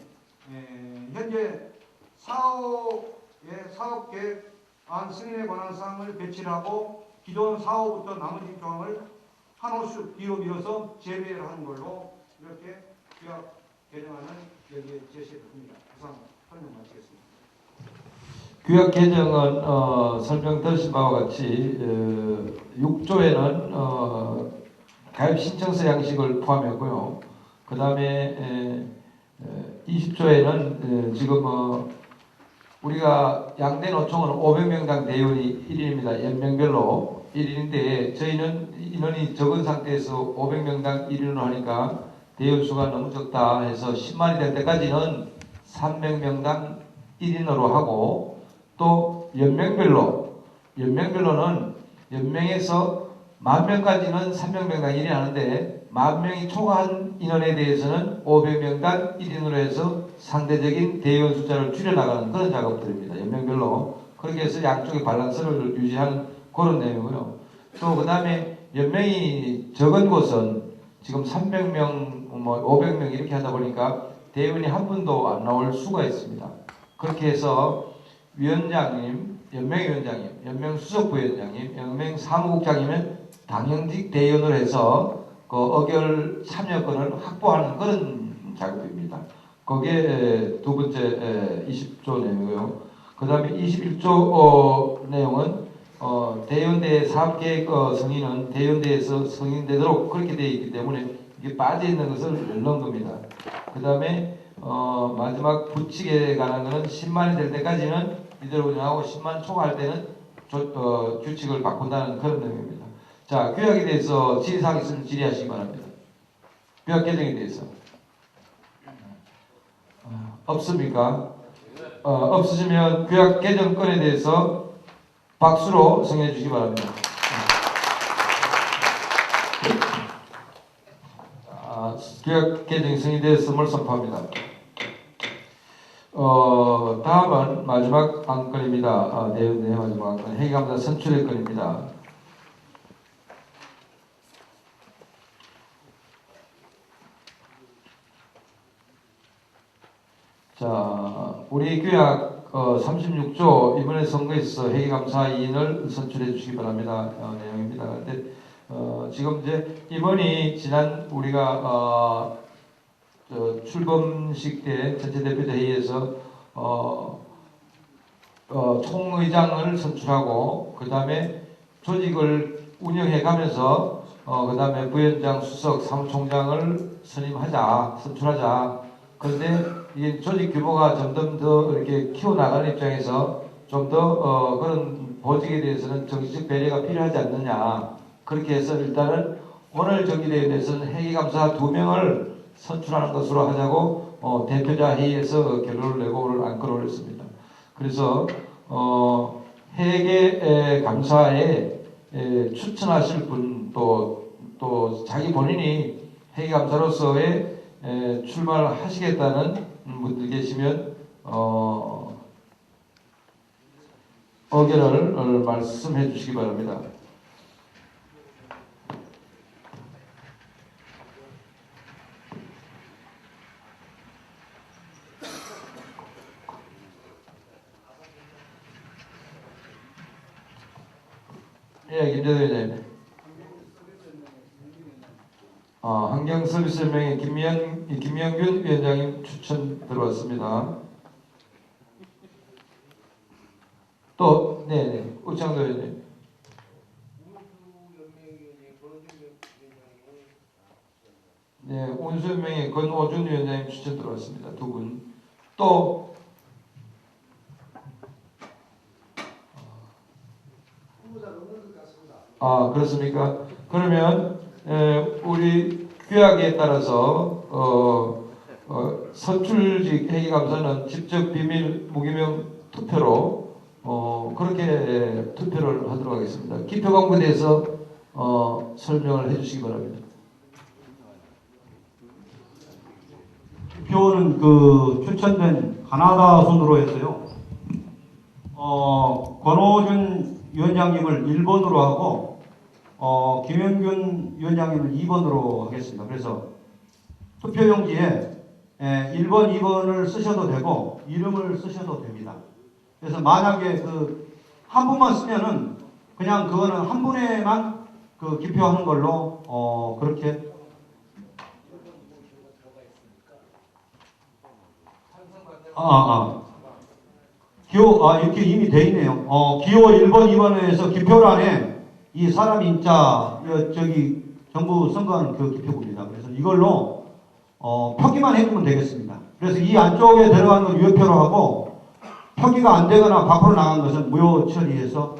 현재 사업계획안 승인에 관한 사항을 배치를 하고 기존 4호부터 나머지 조항을 한 호씩 뒤로 밀어서 제외를 하는 걸로 이렇게 규약 개정안을 여기에 제시했습니다. 이상 설명 마치겠습니다. 규약 개정은 설명 드신 바와 같이 6조에는 가입 신청서 양식을 포함했고요. 그 다음에 20조에는 지금 우리가 양대 노총은 500명당 대의원이 1인입니다. 연명별로 1인인데 저희는 인원이 적은 상태에서 500명당 1인으로 하니까 대의원 수가 너무 적다 해서 10만이 될 때까지는 300명당 1인으로 하고 또 연명별로는 연명에서 10,000명까지는 300명당 1인 하는데 10,000명이 초과한 인원에 대해서는 500명당 1인으로 해서 상대적인 대의원 숫자를 줄여나가는 그런 작업들입니다. 연명별로. 그렇게 해서 양쪽의 밸런스를 유지하는 그런 내용이고요. 또 그 다음에 연명이 적은 곳은 지금 300명, 500명 이렇게 하다 보니까 대의원이 한 분도 안 나올 수가 있습니다. 그렇게 해서 위원장님, 연맹위원장님, 연맹수석부위원장님, 연맹사무국장님은 당연직 대의원으로 해서 그 의결 참여권을 확보하는 그런 작업입니다. 거기에 두 번째 20조 내용이고요. 그 다음에 21조 내용은 대연대 사업계획 승인은 대연대에서 승인되도록 그렇게 되어 있기 때문에 이게 빠져 있는 것을 넣는 겁니다. 그 다음에 마지막 부칙에 관한 것은 10만이 될 때까지는 이대로 운영하고 10만 초과할 때는 규칙을 바꾼다는 그런 내용입니다. 자, 규약에 대해서 질의사항 있으면 질의하시기 바랍니다. 규약 개정에 대해서 없습니까? 없으시면 규약 개정건에 대해서 박수로 승인해 주시기 바랍니다. 규약 개정이 승인되었음을 선포합니다. 다음은 마지막 안건입니다. 네, 마지막 안건. 회계감사 선출의 건입니다. 자, 우리 규약 36조 이번에 선거에 있어서 회계감사위원을 선출해 주시기 바랍니다. 내용입니다. 근데 지금 이제 이번이 지난 우리가 출범식 때 전체 대표자 회의에서 총의장을 선출하고 그 다음에 조직을 운영해 가면서 그 다음에 부위원장, 수석, 사무총장을 선출하자. 그런데 이게 조직 규모가 점점 더 이렇게 키워나가는 입장에서 좀 더 그런 보직에 대해서는 정치적 배려가 필요하지 않느냐. 그렇게 해서 일단은 오늘 정기대회에 대해서는 회계감사 2명을 선출하는 것으로 하자고 대표자 회의에서 결론을 내고 오늘 안건을 올렸습니다. 그래서 회계감사에 추천하실 분 또 자기 본인이 회계감사로서의 출마를 하시겠다는 분들 계시면 의견을 말씀해 주시기 바랍니다. 예, 김재도 위원장님. 환경서비스연맹의 김명균 위원장님 추천 들어왔습니다. 또, 네, 우창도 위원장님. 네, 운수연맹의 권오준 위원장님 추천 들어왔습니다. 2분. 또, 그렇습니까? 그러면 우리 규약에 따라서 선출직 회계감사는 직접 비밀 무기명 투표로 그렇게 투표를 하도록 하겠습니다. 기표 광고에 대해서 설명을 해주시기 바랍니다. 기표는 그 추천된 가나다 순으로 해서요. 권오준 위원장님을 1번으로 하고 김영균 위원장님을 2번으로 하겠습니다. 그래서 투표용지에 1번, 2번을 쓰셔도 되고 이름을 쓰셔도 됩니다. 그래서 만약에 한 분만 쓰면은 그냥 그거는 한 분에만 기표하는 걸로 그렇게 이렇게 이미 돼 있네요. 기호 1번, 2번에서 기표란에 이 사람 인자, 저기 정부 선거하는 그 기표구입니다. 그래서 이걸로 표기만 해주면 되겠습니다. 그래서 이 안쪽에 들어가는 건 유효표로 하고 표기가 안 되거나 밖으로 나간 것은 무효 처리해서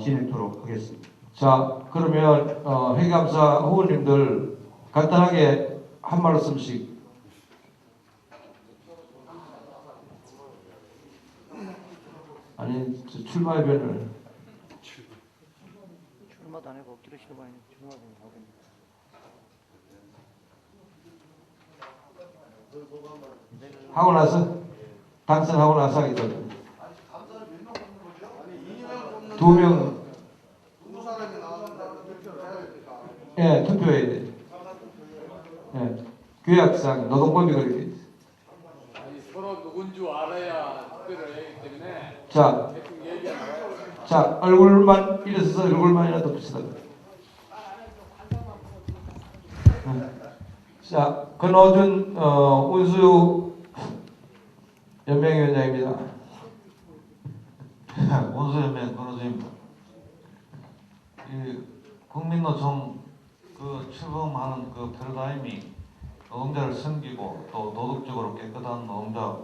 진행토록 하겠습니다. 자, 그러면 회계감사 후보님들 간단하게 한 말씀씩. 아니, 출마 의견을. 출마도 안 해고 억지로 실어봐야 출마도 하고 나서 당선하고 나서 하겠다. 2명. 예, 투표해야 돼. 예, 규약상 노동법이 그렇게 돼 있어. 서로 누군 줄 알아야 투표를 해야 하기 때문에. 자, 얼굴만 일어서서 얼굴만이라도 봅시다. 자, 권오준 운수 연맹위원장입니다. 운수연맹 권오준입니다. 이 국민노총 그 출범하는 그 패러다임이 노동자를 섬기고 또 도덕적으로 깨끗한 노동자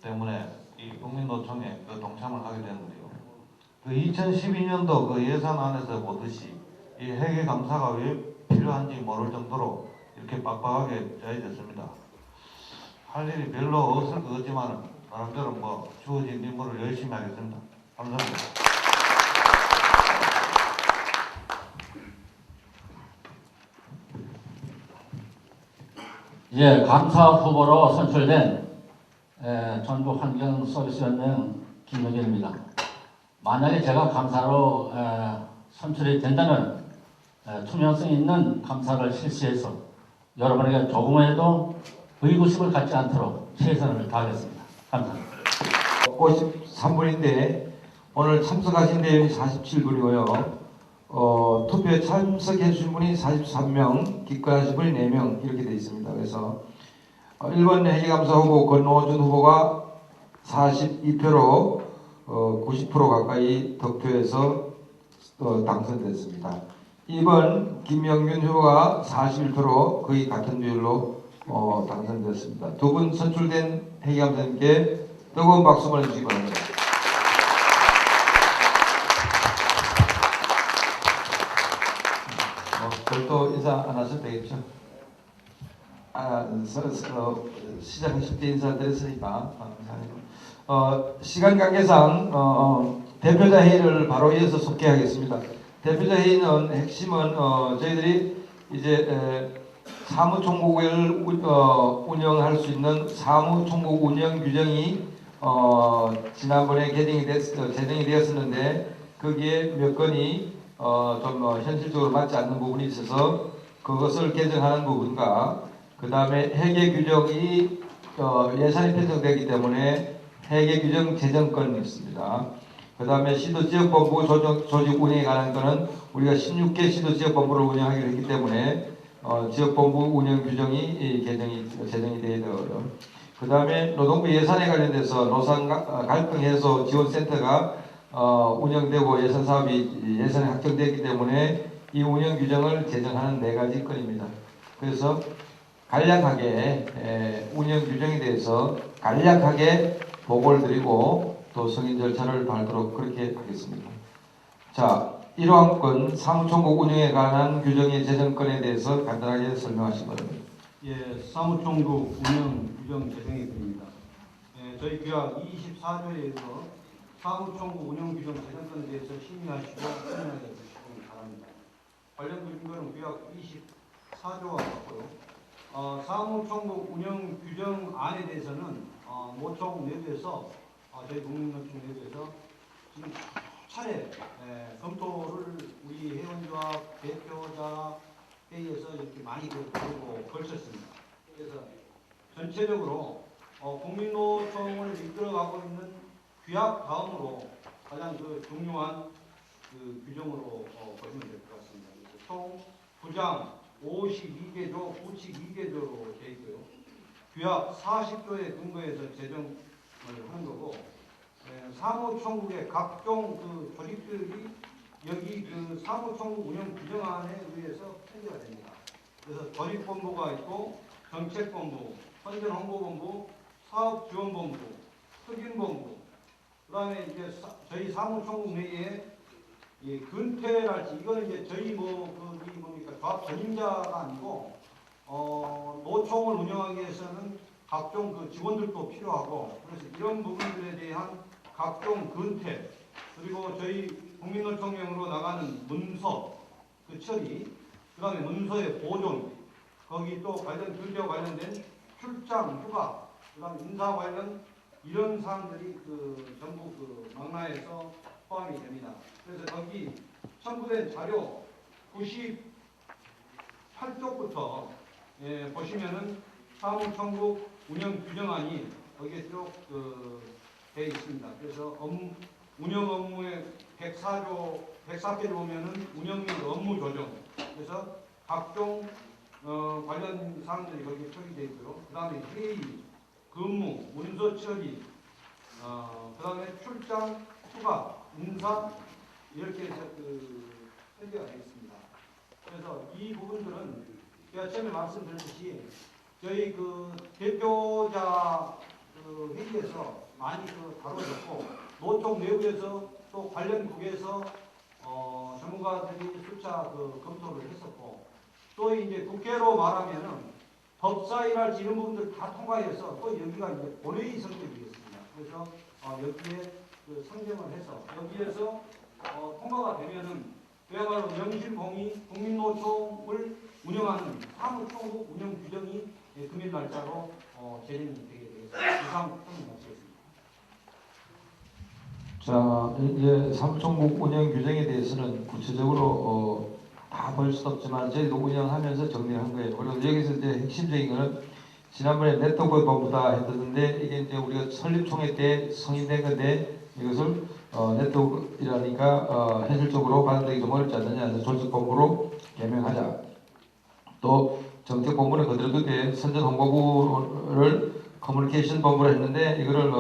때문에 이 국민노총에 그 동참을 하게 되는데요. 그 2012년도 그 예산안에서 보듯이 이 회계감사가 왜 필요한지 모를 정도로 이렇게 빡빡하게 짜여졌습니다. 할 일이 별로 없을 것 같지만 나름대로 뭐 주어진 임무를 열심히 하겠습니다. 감사합니다. 예, 감사 후보로 선출된 전국환경서비스연맹 김영길입니다. 만약에 제가 감사로 선출이 된다면 투명성 있는 감사를 실시해서 여러분에게 조금이라도 의구심을 갖지 않도록 최선을 다하겠습니다. 감사합니다. 53분인데 오늘 참석하신 대원이 47분이고요. 투표에 참석해 주신 분이 43명, 기권하신 분이 4명 이렇게 되어 있습니다. 그래서 1번 회계감사 후보 권오준 후보가 42표로 90% 가까이 득표해서 당선됐습니다. 2번 김영균 후보가 41표로 거의 같은 비율로 당선됐습니다. 두 분 선출된 회계감사님께 뜨거운 박수 보내주시기 바랍니다. 별도 인사 안 하셔도 되겠죠? 시작하실 때 인사드렸으니까 시간 관계상 대표자 회의를 바로 이어서 속개하겠습니다. 대표자 회의는 핵심은 저희들이 이제 사무총국을 운영할 수 있는 사무총국 운영 규정이 지난번에 제정이 되었었는데 거기에 몇 건이 좀 현실적으로 맞지 않는 부분이 있어서 그것을 개정하는 부분과 그 다음에 회계 규정이 예산이 편성되기 때문에 회계 규정 제정권이 있습니다. 그 다음에 시도지역본부 조직 운영에 관한 것은 우리가 16개 시도지역본부를 운영하기로 했기 때문에 지역본부 운영 규정이 제정이 되어야 되고요. 그 다음에 노동부 예산에 관련돼서 노산 갈등 해소 지원센터가 운영되고 예산 사업이 예산이 확정되었기 때문에 이 운영 규정을 제정하는 4가지 건입니다. 그래서 간략하게 운영 규정에 대해서 간략하게 보고를 드리고 또 승인 절차를 밟도록 그렇게 하겠습니다. 자, 1호항 건 사무총국 운영에 관한 규정의 제정건에 대해서 간단하게 설명하시기 바랍니다. 예, 사무총국 운영 규정 제정이 됩니다. 예, 저희 규약 24조에서 사무총국 운영 규정 제정권에 대해서 심의하시고 설명해 주시기 바랍니다. 관련 근거는 규약 24조와 같고요. 사무총국 운영 규정안에 대해서는 모총 내부에서 저희 국민노총 내부에서 지금 차례 검토를 우리 회원조합 대표자 회의에서 이렇게 많이 그리고 걸쳤습니다. 그래서 전체적으로 국민노총을 이끌어가고 있는 규약 다음으로 가장 중요한 규정으로 보시면 될 것 같습니다. 그래서 총 부장 52개조, 부칙 2개조로 되어 있고요. 규약 40조에 근거해서 제정을 하는 거고, 사무총국의 각종 조직들이 여기 사무총국 운영 규정안에 의해서 편제가 됩니다. 그래서 조직본부가 있고, 정책본부, 선전홍보본부, 사업지원본부, 특임본부, 그 다음에 이제 저희 사무총국 내에 근태랄지 이거는 이제 저희 조합 전임자가 아니고 노총을 운영하기 위해서는 각종 직원들도 필요하고 그래서 이런 부분들에 대한 각종 근태 그리고 저희 국민노총령으로 나가는 문서 처리 그 다음에 문서의 보존 거기 또 관련 규제와 관련된 출장 휴가 그 다음에 인사 관련 이런 사항들이 전부 망라에서 포함이 됩니다. 그래서 거기 첨부된 자료 98쪽부터 보시면은 사무총국 운영 규정안이 거기에 쭉 되어 있습니다. 그래서 운영 업무의 104페이지 보면은 운영 및 업무 조정 그래서 각종 관련 사항들이 거기에 처리되어 있고요. 그 다음에 회의, 근무, 문서 처리, 그 다음에 출장, 휴가, 인사 이렇게 해서 설계가 되어 있습니다. 그래서 이 부분들은 제가 처음에 말씀드렸듯이 저희 그 대표자 그 회의에서 많이 그 다뤄졌고 노총 내부에서 또 관련국에서 전문가들이 수차 그 검토를 했었고 또 이제 국회로 말하면은 법사위랄지 이런 부분들 다 통과해서 또 여기가 이제 본회의 성격이겠습니다. 그래서 여기에 그 상정을 해서 여기에서 통과가 되면은 그야말로 명실공히 국민노총을 운영하는 사무총국 운영 규정이 금일 날짜로 제정이 되게 되겠습니다. 이상 설명 마치겠습니다. 자, 이제 사무총국 운영 규정에 대해서는 구체적으로 다 볼 수 없지만 저희도 운영하면서 정리한 거예요. 그리고 여기서 이제 핵심적인 거는 지난번에 네트워크 본부다 했었는데 이게 이제 우리가 설립총회 때 성인된 건데 이것을 네트워크이라니까 현실적으로 받아들이기 좀 어렵지 않느냐 해서 조직본부로 개명하자. 또 정책본부는 그대로 두되 선전홍보부를 커뮤니케이션 본부로 했는데 이거를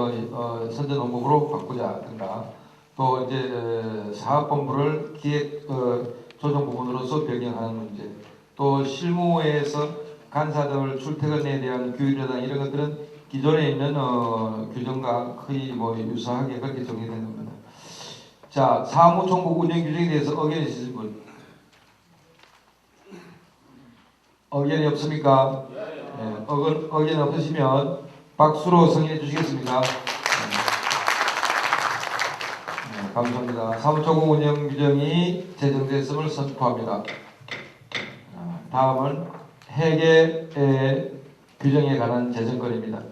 선전홍보부로 바꾸자든가 또 이제 사업본부를 기획 조정 부분으로서 변경하는 문제 또 실무에서 간사들 출퇴근에 대한 규율이나 이런 것들은 기존에 있는 규정과 거의 뭐 유사하게 그렇게 정리되는 겁니다. 자, 사무총국 운영 규정에 대해서 의견이 있으신 분? 의견이 없습니까? 네, 의견 없으시면 박수로 승인해 주시겠습니까? 네, 감사합니다. 사무총국 운영 규정이 제정됐음을 선포합니다. 다음은 회계 규정에 관한 재정권입니다.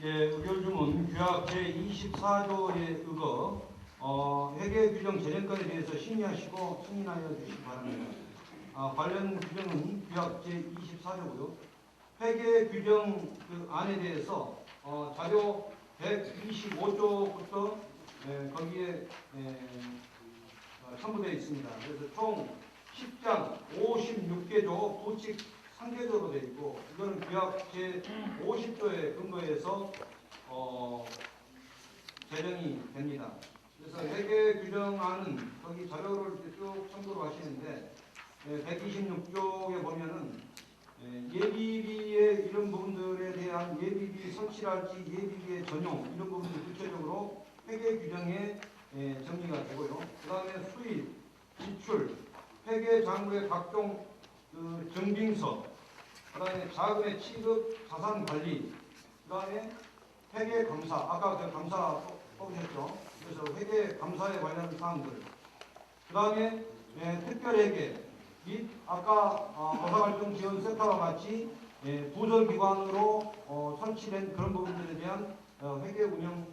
예, 의결주문 규약 제24조에 의거 회계 규정 재정권에 대해서 심의하시고 승인하여 주시기 바랍니다. 관련 규정은 규약 제24조고요. 회계 규정 그 안에 대해서 자료 125조부터 거기에 첨부되어 있습니다. 그래서 총 10장 56개조 부칙 3개조로 되어 있고 이거는 규약 제50조에 근거해서 제정이 됩니다. 그래서 회계 규정안은 거기 자료를 쭉 참고로 하시는데 126쪽에 보면은 예비비의 이런 부분들에 대한 예비비 설치랄지 예비비의 전용 이런 부분들 구체적으로 회계 규정에 정리가 되고요. 그 다음에 수입, 지출, 회계 장부의 각종 그 증빙서, 그 다음에 자금의 취급, 자산 관리, 그 다음에 회계 감사, 아까 그 감사 뽑으셨죠? 그래서 회계 감사에 관련 사항들, 그 다음에 특별회계 및 아까 노사갈등지원센터와 같이 부설기관으로 설치된 그런 부분들에 대한 회계 운영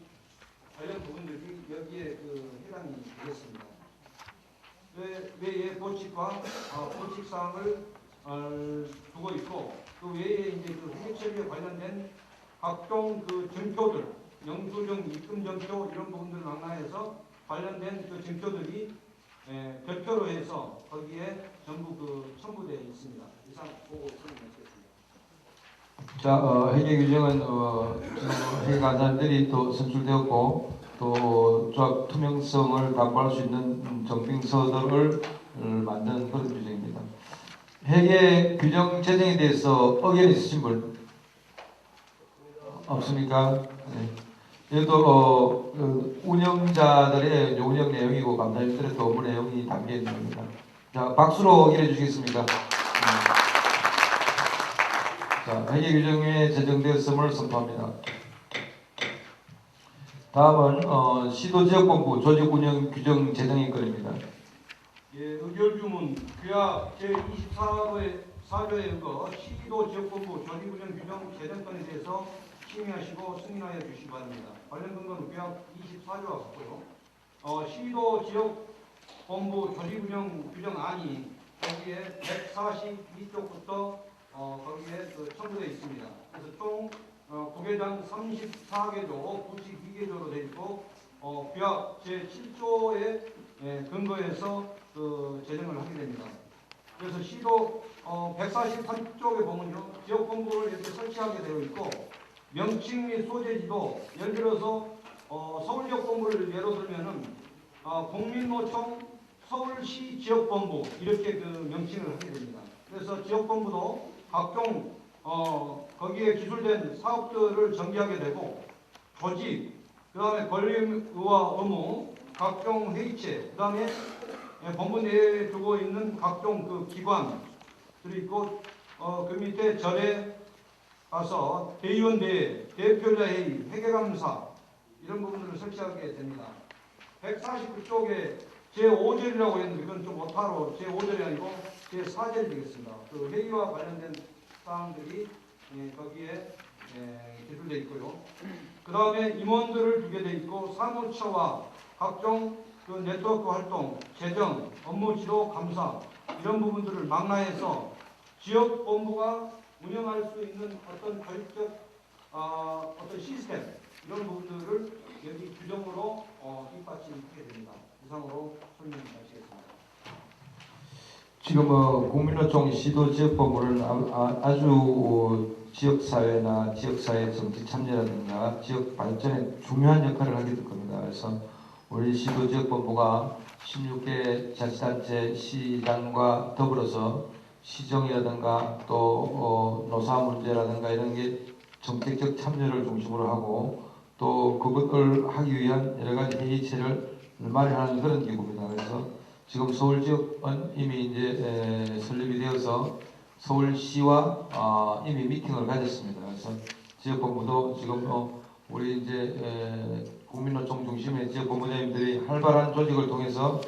관련 부분들이 여기에 그 해당이 되겠습니다. 외에 보칙과 보칙사항을 두고 있고 그 외에 이제 그 회계 처리에 관련된 각종 그 증표들, 영수증, 입금증표 이런 부분들을 망라해서 관련된 그 증표들이 별표로 해서 거기에 전부 그 첨부되어 있습니다. 이상 보고 설명드리겠습니다. 자, 회계 규정은 회계 간사들이 또 선출되었고 또 조합 투명성을 담보할 수 있는 정빙서들을 만든 그런 규정입니다. 회계 규정 제정에 대해서 의견 있으신 분 없습니까? 네. 이것도 운영자들의 운영 내용이고 감사님들의 또 업무 내용이 담겨 있는 겁니다. 자, 박수로 의견해 주시겠습니까? 자, 회계 규정에 제정되었음을 선포합니다. 다음은 시도지역본부 조직운영 규정 제정의 건입니다. 예, 의결주문 규약 제24조에 의거 시도지역본부 조직운영 규정 제정건에 대해서 심의하시고 승인하여 주시기 바랍니다. 관련 근거는 규약 24조와 같고요. 시도지역본부 조직운영 규정안이 거기에 142쪽부터 거기에 그 첨부되어 있습니다. 그래서 총 부계장 34개조, 부칙 2개조로 되어 있고 규약 제7조에 근거해서 그 제정을 하게 됩니다. 그래서 시도 143쪽에 보면요, 지역본부를 이렇게 설치하게 되어 있고 명칭 및 소재지도 예를 들어서 서울지역본부를 예로 들면은 국민노총 서울시 지역본부 이렇게 그 명칭을 하게 됩니다. 그래서 지역본부도 각종 거기에 기술된 사업들을 전개하게 되고 조직, 그 다음에 권리와 의무, 각종 회의체, 그 다음에 본부 내에 두고 있는 각종 그 기관들이 있고 그 밑에 절에 가서 대의원대회, 대표자 회의, 회계감사 이런 부분들을 설치하게 됩니다. 149쪽에 제5절이라고 했는데 그건 좀 오타로 제5절이 아니고 제4절이 되겠습니다. 그 회의와 관련된 사항들이 거기에 기술되어 있고요. 그 다음에 임원들을 두게 되어 있고 사무처와 각종 그 네트워크 활동, 재정, 업무 지도, 감사 이런 부분들을 망라해서 지역본부가 운영할 수 있는 어떤 교육적 어떤 시스템 이런 부분들을 여기 규정으로 뒷받침하게 됩니다. 이상으로 설명 마치겠습니다. 지금 국민노총 시도 지역본부는 아주 지역사회나 지역사회 정치 참여라든가 지역 발전에 중요한 역할을 하게 될 겁니다. 그래서 우리 시도 지역본부가 16개 자치단체 시장과 더불어서 시정이라든가 또 노사 문제라든가 이런 게 정책적 참여를 중심으로 하고 또 그것을 하기 위한 여러 가지 회의체를 마련하는 그런 기구입니다. 그래서 지금 서울 지역은 이미 이제 설립이 되어서 서울시와 이미 미팅을 가졌습니다. 그래서 지역본부도 지금 우리 이제 국민노총 중심의 지역본부장님들이 활발한 조직을 통해서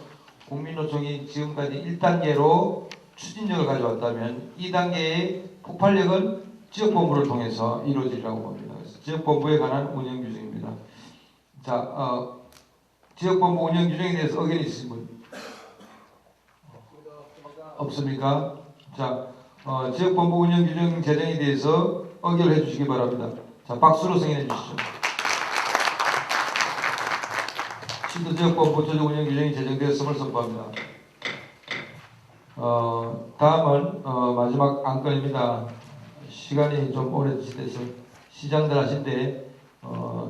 국민노총이 지금까지 1단계로 추진력을 가져왔다면 2단계의 폭발력은 지역본부를 통해서 이루어지리라고 봅니다. 그래서 지역본부에 관한 운영 규정입니다. 자, 지역본부 운영 규정에 대해서 의견이 있으신 분? 없습니까? 자, 지역본부 운영 규정 제정에 대해서 의결해 주시기 바랍니다. 자, 박수로 승인해 주시죠. 시도지역본부 조직 운영 규정이 제정되었음을 선포합니다. 다음은 마지막 안건입니다. 시간이 좀 오래 지돼서 시장들 하신데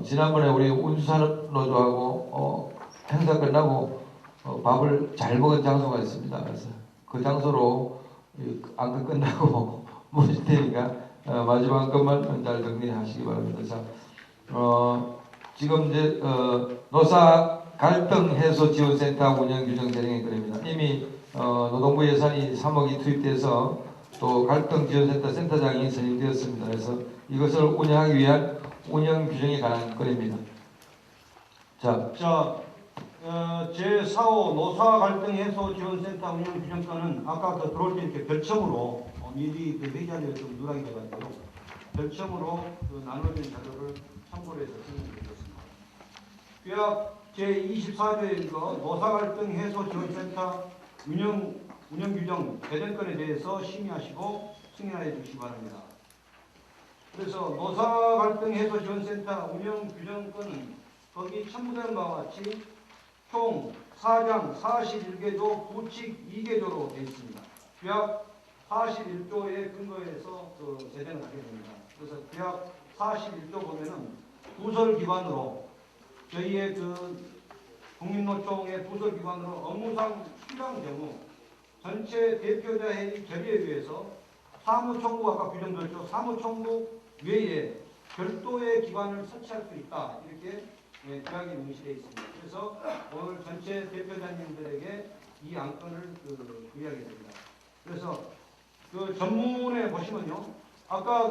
지난번에 우리 운수산업노조하고 행사 끝나고 밥을 잘 먹은 장소가 있습니다. 그래서 그 장소로 안건 끝나고 모실 테니까 마지막 안건만 잘 정리하시기 바랍니다. 자, 지금 이제 노사 갈등 해소 지원센터 운영 규정 제정의 건입니다. 이미 노동부 예산이 3억이 투입돼서 또 갈등 지원센터 센터장이 선임되었습니다. 그래서 이것을 운영하기 위한 운영 규정에 관한 건입니다. 자, 제4호 노사 갈등 해소 지원센터 운영 규정권은 아까 들어올 때 이렇게 별첨으로 미리 그 회의 자리에 좀 누락이 돼가지고 별첨으로 그 나눠진 자료를 참고를 해서 설명드리겠습니다. 규약 제24조의 노사 갈등 해소 지원센터 운영 규정 개정권에 대해서 심의하시고 승인하여 주시기 바랍니다. 그래서 노사 갈등 해소 지원센터 운영 규정권은 거기 첨부된 바와 같이 총 4장 41개조 부칙 2개조로 되어 있습니다. 규약 41조에 근거해서 제정을 하게 됩니다. 그래서 규약 41조 보면은 부설 기관으로 저희의 국민노총의 부설 기관으로 업무상 필요한 경우 전체 대표자 회의 결의에 의해서 사무총국 아까 규정되었죠. 사무총국 외에 별도의 기관을 설치할 수 있다. 이렇게 규약이 명시되어 있습니다. 그래서 오늘 전체 대표자님들에게 이 안건을 의하게 됩니다. 그래서 그 전문에 보시면요. 아까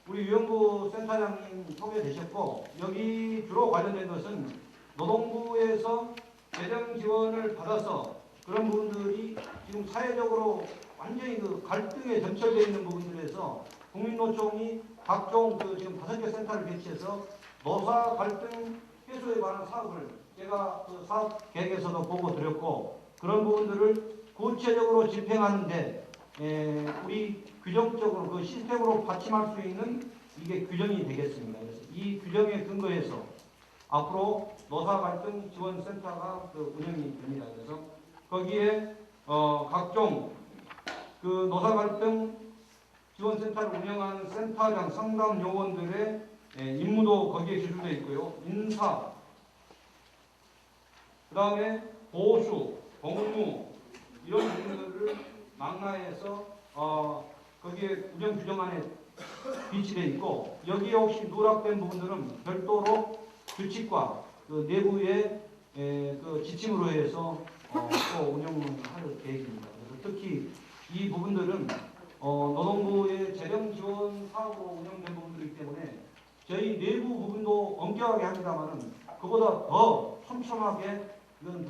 우리 위원부 센터장님 소개되셨고 여기 주로 관련된 것은 노동부에서 재정 지원을 받아서 그런 부분들이 지금 사회적으로 완전히 갈등에 점철되어 있는 부분들에서 국민노총이 각종 지금 5개 센터를 개최해서 노사 갈등 해소에 관한 사업을 제가 사업 계획에서도 보고 드렸고 그런 부분들을 구체적으로 집행하는데 우리 규정적으로 그 시스템으로 받침할 수 있는 이게 규정이 되겠습니다. 그래서 이 규정에 근거해서 앞으로 노사 갈등 지원센터가 운영이 됩니다. 그래서 거기에 각종 노사 갈등 지원센터를 운영하는 센터장 상담 요원들의 임무도 거기에 기술되어 있고요. 인사, 그 다음에 보수, 공무 이런 부분들을 망라해서 거기에 운영 규정안에 비치되어 있고 여기에 혹시 누락된 부분들은 별도로 규칙과 그 내부의 그 지침으로 해서 또 운영을 할 계획입니다. 그래서 특히 이 부분들은 노동부의 재정 지원 사업으로 운영된 부분들이기 때문에 저희 내부 부분도 엄격하게 합니다만은 그보다 더 촘촘하게 이건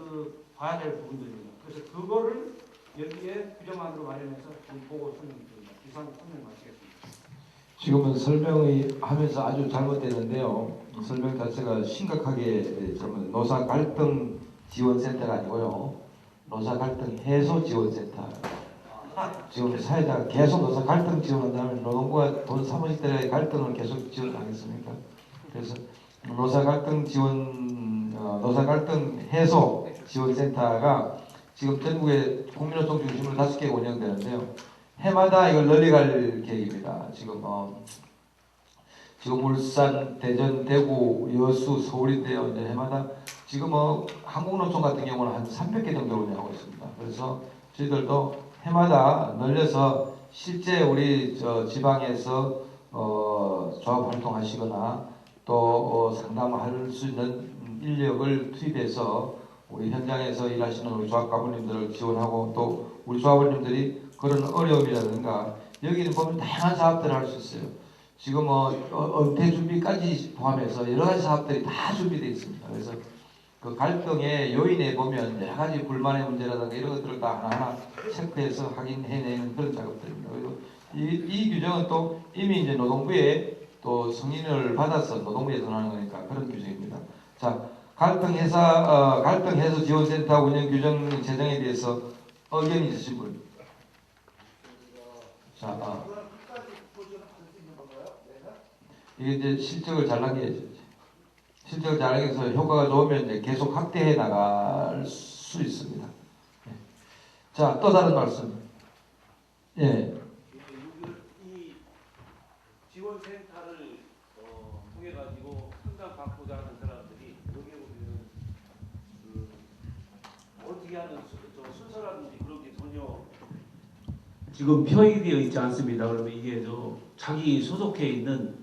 봐야 될 부분들입니다. 그래서 그거를 여기에 규정안으로 마련해서 보고 설명드립니다. 이상 설명 마치겠습니다. 지금은 설명을 하면서 아주 잘못되는데요. 설명 자체가 심각하게 노사 갈등 지원센터가 아니고요. 노사 갈등 해소 지원센터. 지금 사회자가 계속 노사 갈등 지원한다면 노동부가 돈 사무실 때의 갈등을 계속 지원하겠습니까? 그래서 노사 갈등 해소 지원센터가 지금 전국에 국민노총 중심으로 5개가 운영되는데요. 해마다 이걸 널리갈 계획입니다. 지금 울산, 대전, 대구, 여수, 서울인데요. 이제 해마다 지금 한국노총 같은 경우는 한 300개 정도 운영하고 있습니다. 그래서 저희들도 해마다 늘려서 실제 우리 지방에서 조합 활동하시거나 또 상담할 수 있는 인력을 투입해서 우리 현장에서 일하시는 우리 조합가분님들을 지원하고 또 우리 조합원님들이 그런 어려움이라든가 여기는 보면 다양한 사업들을 할 수 있어요. 지금 은퇴 준비까지 포함해서 여러 가지 사업들이 다 준비되어 있습니다. 그래서 그 갈등의 요인에 보면 여러 가지 불만의 문제라든가 이런 것들을 다 하나하나 체크해서 확인해내는 그런 작업들입니다. 그리고 이 규정은 또 이미 이제 노동부에 또 승인을 받아서 노동부에 전하는 거니까 그런 규정입니다. 자, 갈등 해소 지원센터 운영 규정 제정에 대해서 의견이 있으신 분? 자, 이게 이제 실적을 잘 남겨야죠. 실적을 잘 남겨서 효과가 좋으면 이제 계속 확대해 나갈 수 있습니다. 네. 자, 또 다른 말씀. 예. 이 지원센터를 통해 가지고 상담 받고자 하는 사람들이 여기에 보면 어떻게 하는 순서라든지 그런 게 전혀 지금 표기되어 있지 않습니다. 그러면 이게 자기 소속해 있는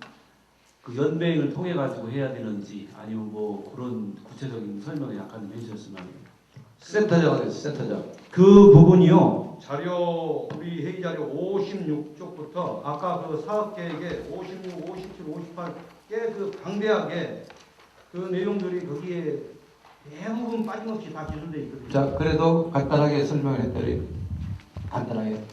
그 연맹을 통해 가지고 해야 되는지 아니면 뭐 그런 구체적인 설명을 약간 좀 해주셨으면 합니다. 센터장, 센터장. 그 부분이요. 우리 회의 자료 56쪽부터 아까 그 사업계획에 56, 57, 58꽤 그 방대하게 그 내용들이 거기에 대부분 빠짐없이 다 기술되어 있거든요. 자, 그래도 간단하게 설명을 해드려요. 간단하게.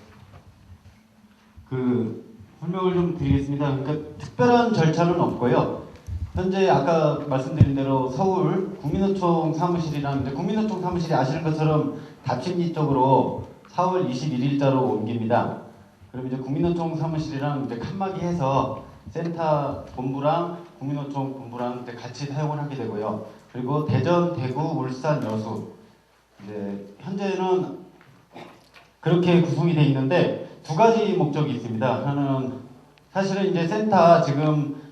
설명을 좀 드리겠습니다. 그러니까 특별한 절차는 없고요. 현재 아까 말씀드린 대로 서울 국민노총 사무실이랑 국민노총 사무실이 아시는 것처럼 답심리 쪽으로 4월 21일자로 옮깁니다. 그럼 이제 국민노총 사무실이랑 이제 칸막이 해서 센터 본부랑 국민노총 본부랑 이제 같이 사용을 하게 되고요. 그리고 대전, 대구, 울산, 여수 이제 현재는 그렇게 구성이 되어 있는데 두 가지 목적이 있습니다. 하나는 사실은 이제 센터 지금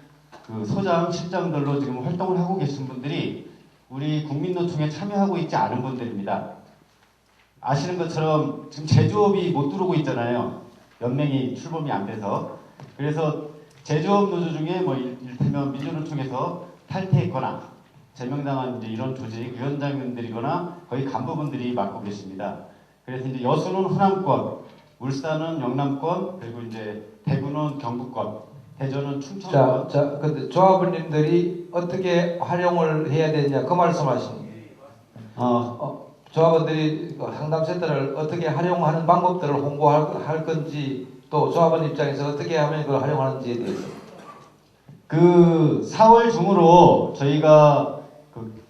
그 소장, 실장들로 지금 활동을 하고 계신 분들이 우리 국민노총에 참여하고 있지 않은 분들입니다. 아시는 것처럼 지금 제조업이 못 들어오고 있잖아요. 연맹이 출범이 안 돼서. 그래서 제조업 노조 중에 뭐 이를테면 민주노총에서 탈퇴했거나 제명당한 이제 이런 조직 위원장님들이거나 거의 간부분들이 맡고 계십니다. 그래서 이제 여수는 호남권, 울산은 영남권, 그리고 이제 대구는 경북권, 대전은 충청권. 자, 근데 조합원님들이 어떻게 활용을 해야 되느냐 그 말씀하시는 거예요. 조합원들이 상담센터를 어떻게 활용하는 방법들을 홍보할 건지 또 조합원 입장에서 어떻게 하면 그걸 활용하는지에 대해서. 그 4월 중으로 저희가 그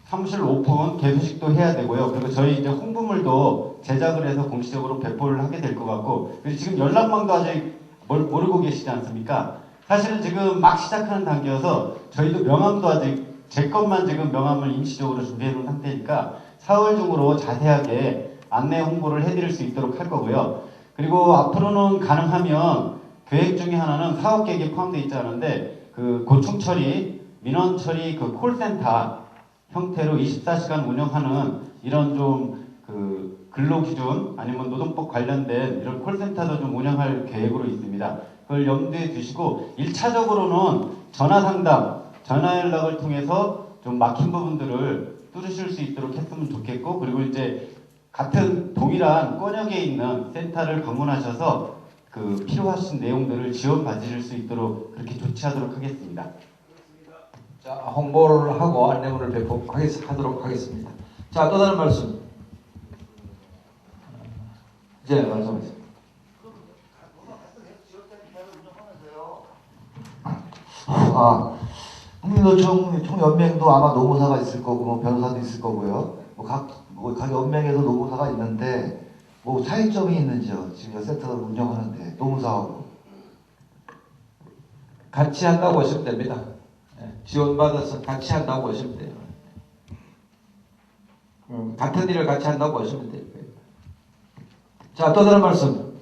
사무실 오픈 개소식도 해야 되고요. 그리고 저희 이제 홍보물도 제작을 해서 공식적으로 배포를 하게 될 것 같고, 그리고 지금 연락망도 아직 모르고 계시지 않습니까? 사실은 지금 막 시작하는 단계여서 저희도 명함도 아직 제 것만 지금 명함을 임시적으로 준비해 놓은 상태니까 4월 중으로 자세하게 안내 홍보를 해드릴 수 있도록 할 거고요. 그리고 앞으로는 가능하면 계획 중에 하나는 사업 계획에 포함되어 있지 않은데 그 고충 처리, 민원 처리 그 콜센터 형태로 24시간 운영하는 이런 좀 그 근로기준 아니면 노동법 관련된 이런 콜센터도 좀 운영할 계획으로 있습니다. 그걸 염두에 두시고 1차적으로는 전화 상담, 전화 연락을 통해서 좀 막힌 부분들을 뚫으실 수 있도록 했으면 좋겠고, 그리고 이제 같은 동일한 권역에 있는 센터를 방문하셔서 그 필요하신 내용들을 지원받으실 수 있도록 그렇게 조치하도록 하겠습니다. 자, 홍보를 하고 안내문을 배포하도록 하겠습니다. 자, 또 다른 말씀. 이제 말씀하세요. 국민노총 총연맹도 아마 노무사가 있을 거고, 뭐 변호사도 있을 거고요. 각 연맹에도 노무사가 있는데, 뭐 차이점이 있는지요? 지금 센터를 운영하는데, 노무사하고. 같이 한다고 보시면 됩니다. 지원받아서 같이 한다고 보시면 돼요. 같은 일을 같이 한다고 보시면 돼요. 자, 또 다른 말씀.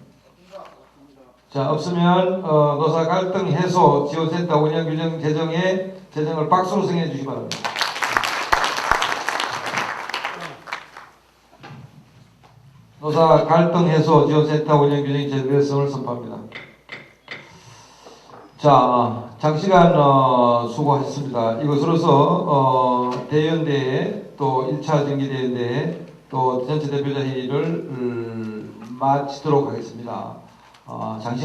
자, 없으면 노사 갈등 해소 지원센터 운영 규정 제정을 박수로 승인해 주시기 바랍니다. 노사 갈등 해소 지원센터 운영 규정 제정을 선포합니다. 자, 장시간 수고하셨습니다. 이것으로서 대의원대회 또 1차 정기대의원대회 또 전체 대표자 회의를 마치도록 하겠습니다. 장시간